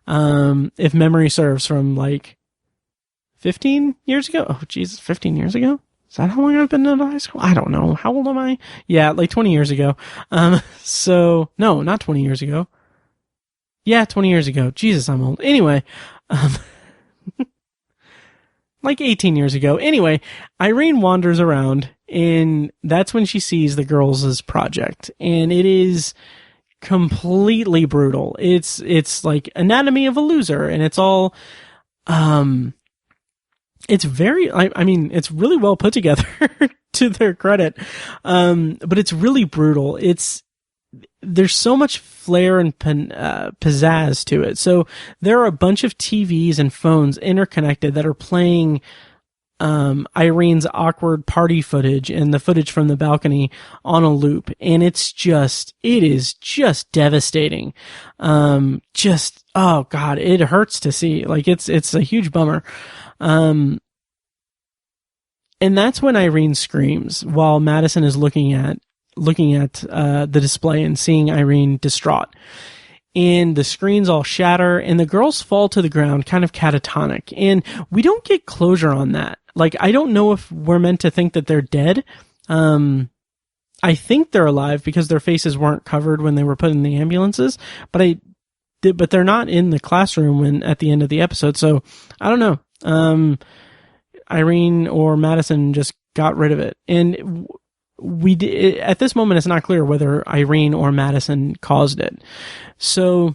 If memory serves, from like 15 years ago. Oh, Jesus, 15 years ago? Is that how long I've been in high school? I don't know. How old am I? Yeah, like 20 years ago. So, no, not 20 years ago. Yeah, 20 years ago. Jesus, I'm old. Anyway, like 18 years ago. Anyway, Irene wanders around, and that's when she sees the girls' project, and it is completely brutal. It's like Anatomy of a Loser, and it's all, it's very, I mean, it's really well put together to their credit. But it's really brutal. There's so much flair and pizzazz to it. So there are a bunch of TVs and phones interconnected that are playing Irene's awkward party footage and the footage from the balcony on a loop. And it is just devastating. Oh God, it hurts to see. Like, it's a huge bummer. And that's when Irene screams while Madison is looking at the display and seeing Irene distraught. And the screens all shatter, and the girls fall to the ground kind of catatonic. And we don't get closure on that. Like, I don't know if we're meant to think that they're dead. I think they're alive because their faces weren't covered when they were put in the ambulances, but they're not in the classroom at the end of the episode. So I don't know. Irene or Madison just got rid of it. And at this moment, it's not clear whether Irene or Madison caused it. So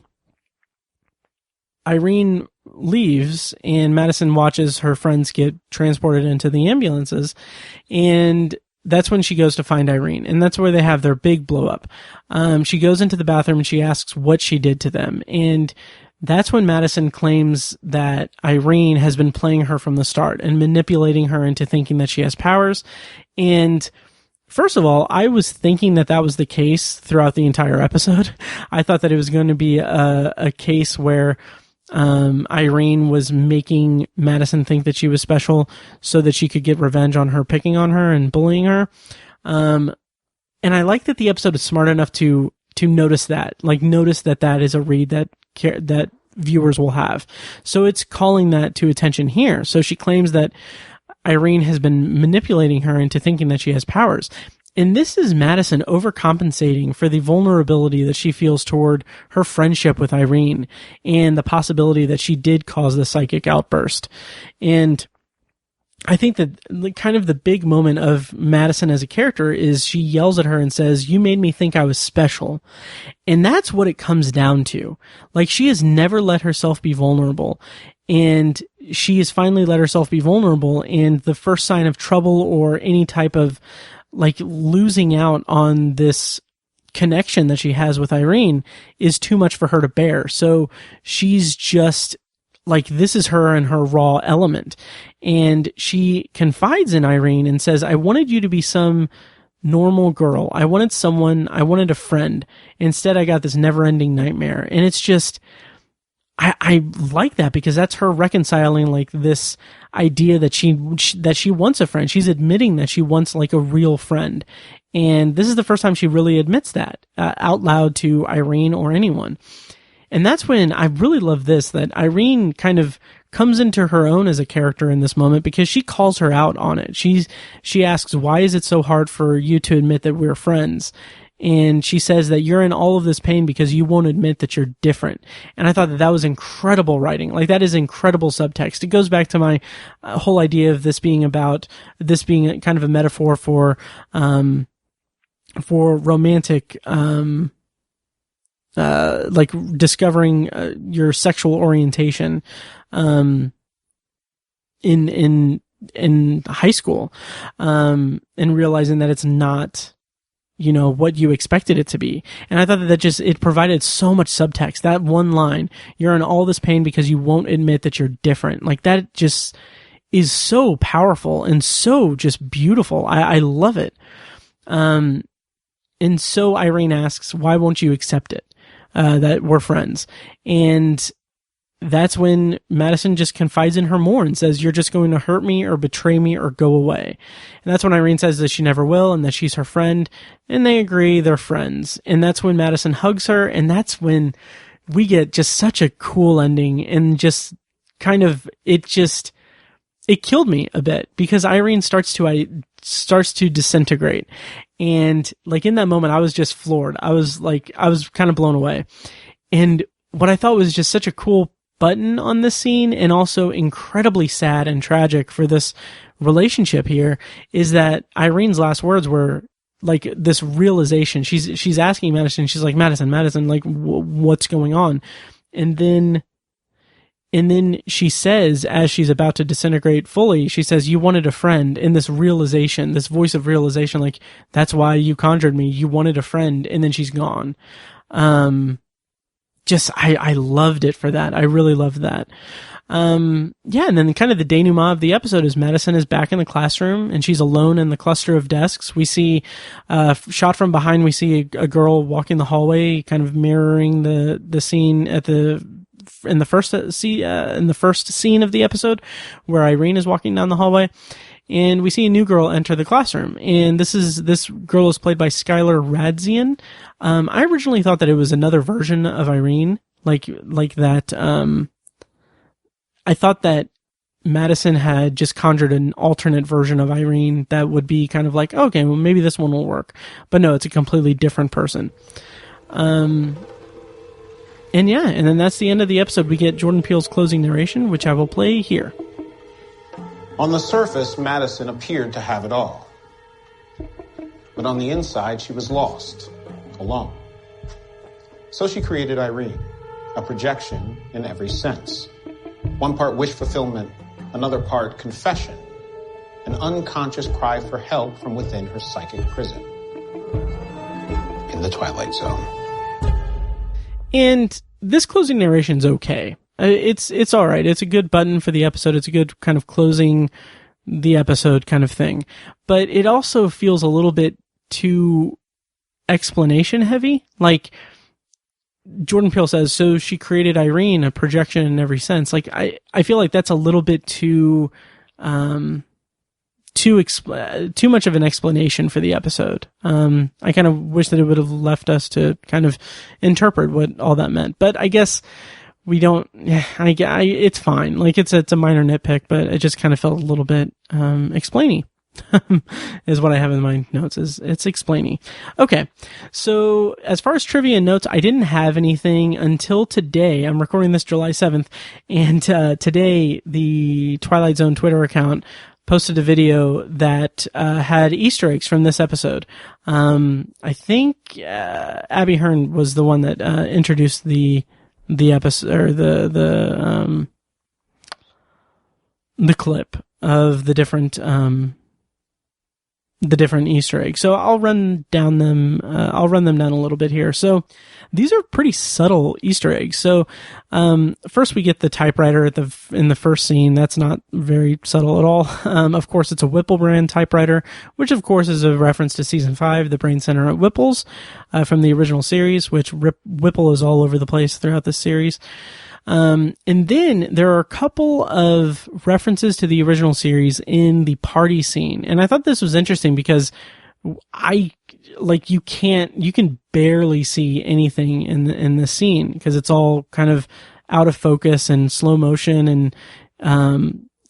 Irene leaves, and Madison watches her friends get transported into the ambulances, and that's when she goes to find Irene, and that's where they have their big blow up. She goes into the bathroom and she asks what she did to them, and that's when Madison claims that Irene has been playing her from the start and manipulating her into thinking that she has powers. And first of all, I was thinking that that was the case throughout the entire episode. I thought that it was going to be a case where Irene was making Madison think that she was special so that she could get revenge on her picking on her and bullying her. And I like that the episode is smart enough to notice that, notice that that is a read that viewers will have. So it's calling that to attention here. So she claims that Irene has been manipulating her into thinking that she has powers. And this is Madison overcompensating for the vulnerability that she feels toward her friendship with Irene and the possibility that she did cause the psychic outburst. And I think that kind of the big moment of Madison as a character is she yells at her and says, "You made me think I was special." And that's what it comes down to. She has never let herself be vulnerable. And she has finally let herself be vulnerable. And the first sign of trouble or any type of losing out on this connection that she has with Irene is too much for her to bear. So she's just this is her and her raw element. And she confides in Irene and says, "I wanted you to be some normal girl. I wanted a friend. Instead, I got this never-ending nightmare." And it's just, I like that because that's her reconciling this idea that she wants a friend. She's admitting that she wants a real friend. And this is the first time she really admits that out loud to Irene or anyone. And that's when I really love this, that Irene kind of comes into her own as a character in this moment because she calls her out on it. She asks, "Why is it so hard for you to admit that we're friends?" And she says that you're in all of this pain because you won't admit that you're different. And I thought that was incredible writing. That is incredible subtext. It goes back to my whole idea of this being kind of a metaphor for romantic, discovering your sexual orientation in high school, and realizing that it's not what you expected it to be. And I thought that it provided so much subtext. That one line, "You're in all this pain because you won't admit that you're different," that just is so powerful and so just beautiful. I love it. And so Irene asks, "Why won't you accept it? That we're friends?" And that's when Madison just confides in her more and says, "You're just going to hurt me or betray me or go away." And that's when Irene says that she never will and that she's her friend. And they agree they're friends. And that's when Madison hugs her. And that's when we get just such a cool ending. And just kind of, it killed me a bit because Irene starts to disintegrate. And in that moment, I was just floored. I was kind of blown away. And what I thought was just such a cool button on this scene, and also incredibly sad and tragic for this relationship here, is that Irene's last words were this realization. She's asking Madison, she's like, Madison, what's going on? And then she says, as she's about to disintegrate fully, she says, "You wanted a friend." In this realization, this voice of realization, that's why you conjured me. You wanted a friend. And then she's gone. I loved it for that. I really loved that. And then kind of the denouement of the episode is Madison is back in the classroom and she's alone in the cluster of desks. We see, shot from behind, we see a girl walking the hallway, kind of mirroring the scene in the first scene of the episode where Irene is walking down the hallway. And we see a new girl enter the classroom. And this girl is played by Skylar Radzian. I originally thought that it was another version of Irene, like that. I thought that Madison had just conjured an alternate version of Irene that would be kind of okay, well, maybe this one will work. But no, it's a completely different person. And then that's the end of the episode. We get Jordan Peele's closing narration, which I will play here. On the surface, Madison appeared to have it all. But on the inside, she was lost, alone. So she created Irene, a projection in every sense. One part wish fulfillment, another part confession, an unconscious cry for help from within her psychic prison. In the Twilight Zone. And this closing narration's okay. It's all right. It's a good button for the episode. It's a good kind of closing the episode kind of thing. But it also feels a little bit too explanation heavy. Like Jordan Peele says, so she created Irene, a projection in every sense. Like I feel like that's a little bit too much of an explanation for the episode. I kind of wish that it would have left us to kind of interpret what all that meant. But I guess we don't. It's fine. Like it's a minor nitpick, but it just kind of felt a little bit explainy. Is what I have in my notes. It's explainy. Okay, so as far as trivia and notes, I didn't have anything until today. I'm recording this July 7th, and today the Twilight Zone Twitter account posted a video that had Easter eggs from this episode. I think Abby Hearn was the one that introduced the episode, or the clip of the different Easter eggs. So I'll run them down a little bit here. So these are pretty subtle Easter eggs. So first we get the typewriter in the first scene. That's not very subtle at all. Of course, it's a Whipple brand typewriter, which of course is a reference to season 5, the Brain Center at Whipple's, from the original series, which Whipple is all over the place throughout this series. And then there are a couple of references to the original series in the party scene. And I thought this was interesting because you can barely see anything in the scene because it's all kind of out of focus and slow motion and,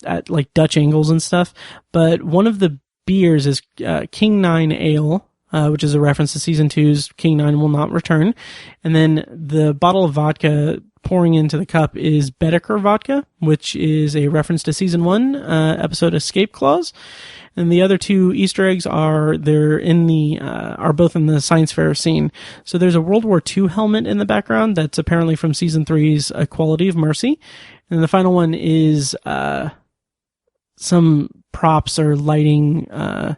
at like Dutch angles and stuff. But one of the beers is, King 9 Ale, which is a reference to season 2's King 9 Will Not Return. And then the bottle of vodka pouring into the cup is Bedecker vodka, which is a reference to season 1 episode Escape Clause. And the other two Easter eggs are both in the science fair scene. So there's a World War II helmet in the background that's apparently from season 3's A Quality of Mercy. And the final one is some props are lighting a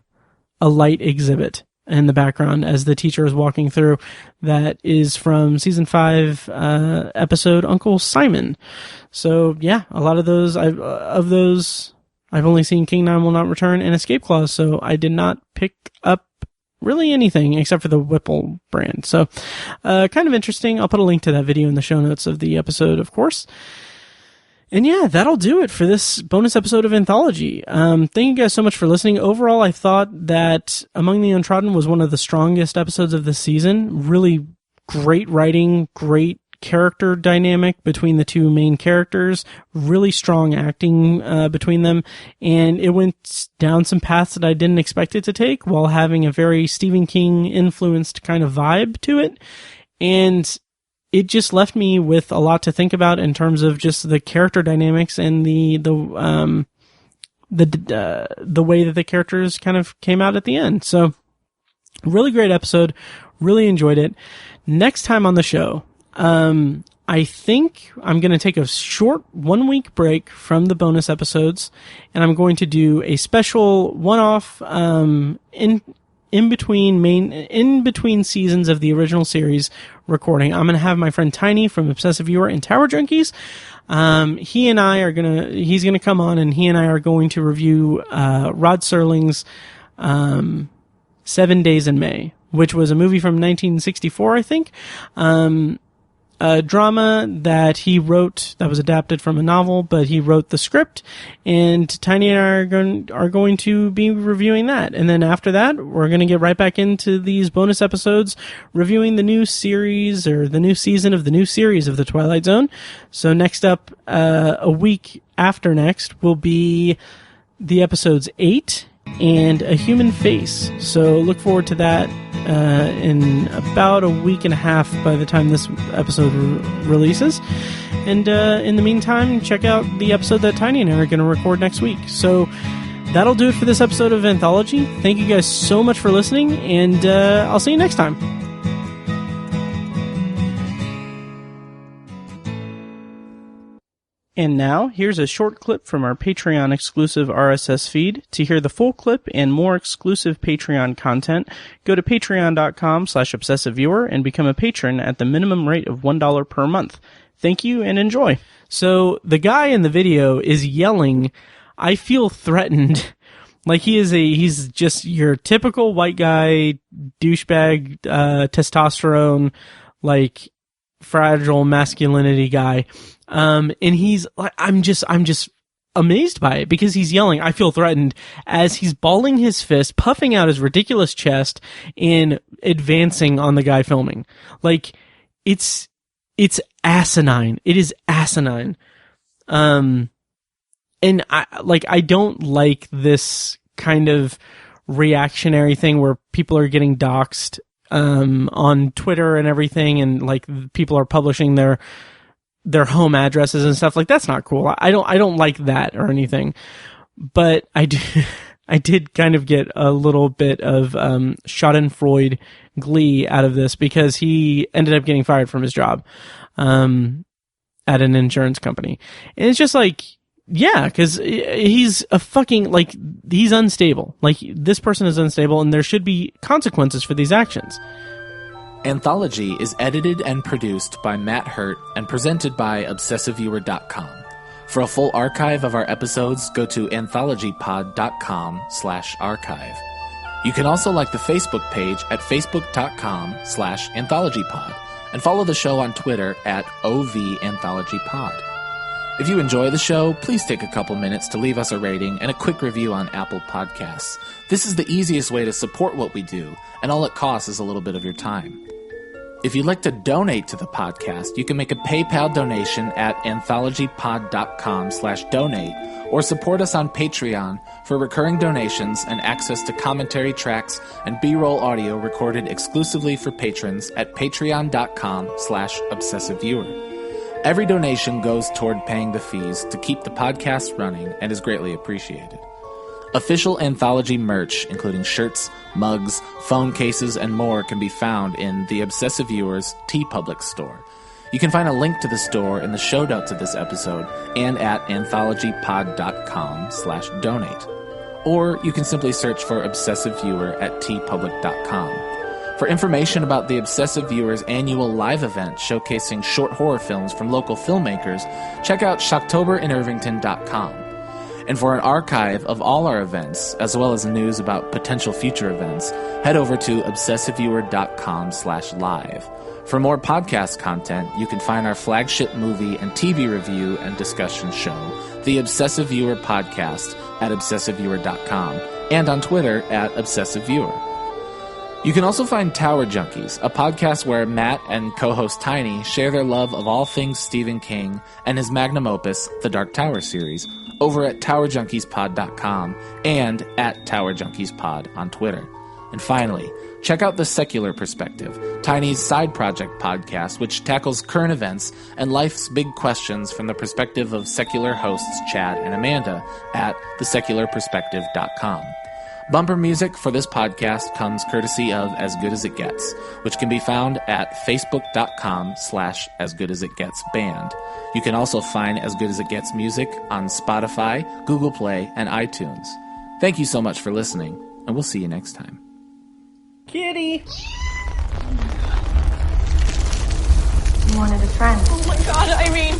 light exhibit in the background as the teacher is walking through. That is from season 5 episode Uncle Simon. So yeah, a lot of those I've only seen King 9 Will Not Return and Escape Clause, so I did not pick up really anything except for the Whipple brand. So kind of interesting. I'll put a link to that video in the show notes of the episode, of course. And yeah, that'll do it for this bonus episode of Anthology. Thank you guys so much for listening. Overall, I thought that Among the Untrodden was one of the strongest episodes of the season. Really great writing, great character dynamic between the two main characters, really strong acting between them, and it went down some paths that I didn't expect it to take while having a very Stephen King influenced kind of vibe to it. And it just left me with a lot to think about in terms of just the character dynamics and the way that the characters kind of came out at the end. So really great episode. Really enjoyed it. Next time on the show, I think I'm going to take a short 1-week break from the bonus episodes, and I'm going to do a special one-off, in between seasons of the original series recording. I'm going to have my friend Tiny from Obsessive Viewer and Tower Junkies. He's going to come on, and he and I are going to review, Rod Serling's, 7 Days in May, which was a movie from 1964, I think. A drama that he wrote that was adapted from a novel, but he wrote the script, and Tiny and I are going to be reviewing that. And then after that, we're going to get right back into these bonus episodes, reviewing the new series or the new season of the new series of the Twilight Zone. So next up, a week after next, will be the episodes 8 and A Human Face. So look forward to that in about a week and a half by the time this episode releases. And in the meantime, check out the episode that Tiny and I are going to record next week. So that'll do it for this episode of Anthology. Thank you guys so much for listening, and I'll see you next time. And now, here's a short clip from our Patreon-exclusive RSS feed. To hear the full clip and more exclusive Patreon content, go to patreon.com/obsessiveviewer and become a patron at the minimum rate of $1 per month. Thank you and enjoy. So, the guy in the video is yelling, "I feel threatened." Like he's just your typical white guy, douchebag, testosterone, like, fragile masculinity guy. And he's like, I'm just amazed by it because he's yelling, "I feel threatened," as he's balling his fist, puffing out his ridiculous chest, and advancing on the guy filming. Like, it's asinine. It is asinine. And I don't like this kind of reactionary thing where people are getting doxxed, on Twitter and everything, and like people are publishing their home addresses and stuff. Like, that's not cool. I don't like that or anything, but I did kind of get a little bit of schadenfreude glee out of this because he ended up getting fired from his job at an insurance company. And it's just like, yeah, because he's a fucking, like, he's unstable. Like, this person is unstable, and there should be consequences for these actions. Anthology is edited and produced by Matt Hurt and presented by ObsessiveViewer.com. For a full archive of our episodes, go to anthologypod.com/archive. You can also like the Facebook page at facebook.com/anthologypod and follow the show on Twitter at OVAnthologyPod. If you enjoy the show, please take a couple minutes to leave us a rating and a quick review on Apple Podcasts. This is the easiest way to support what we do, and all it costs is a little bit of your time. If you'd like to donate to the podcast, you can make a PayPal donation at anthologypod.com/donate or support us on Patreon for recurring donations and access to commentary tracks and B-roll audio recorded exclusively for patrons at patreon.com/obsessiveviewer. Every donation goes toward paying the fees to keep the podcast running and is greatly appreciated. Official Anthology merch, including shirts, mugs, phone cases, and more, can be found in the Obsessive Viewer's TeePublic store. You can find a link to the store in the show notes of this episode and at anthologypod.com/donate. Or you can simply search for Obsessive Viewer at tpublic.com. For information about the Obsessive Viewer's annual live event showcasing short horror films from local filmmakers, check out shocktoberinirvington.com. And for an archive of all our events, as well as news about potential future events, head over to obsessiveviewer.com/live. For more podcast content, you can find our flagship movie and TV review and discussion show, The Obsessive Viewer Podcast, at obsessiveviewer.com, and on Twitter at obsessiveviewer. You can also find Tower Junkies, a podcast where Matt and co-host Tiny share their love of all things Stephen King and his magnum opus, the Dark Tower series, over at TowerJunkiesPod.com and at TowerJunkiesPod on Twitter. And finally, check out The Secular Perspective, Tiny's side project podcast, which tackles current events and life's big questions from the perspective of secular hosts Chad and Amanda at thesecularperspective.com. Bumper music for this podcast comes courtesy of As Good As It Gets, which can be found at facebook.com/asgoodasitgetsband. You can also find As Good As It Gets music on Spotify, Google Play, and iTunes. Thank you so much for listening, and we'll see you next time. Kitty! You wanted a friend. Oh my god, I mean...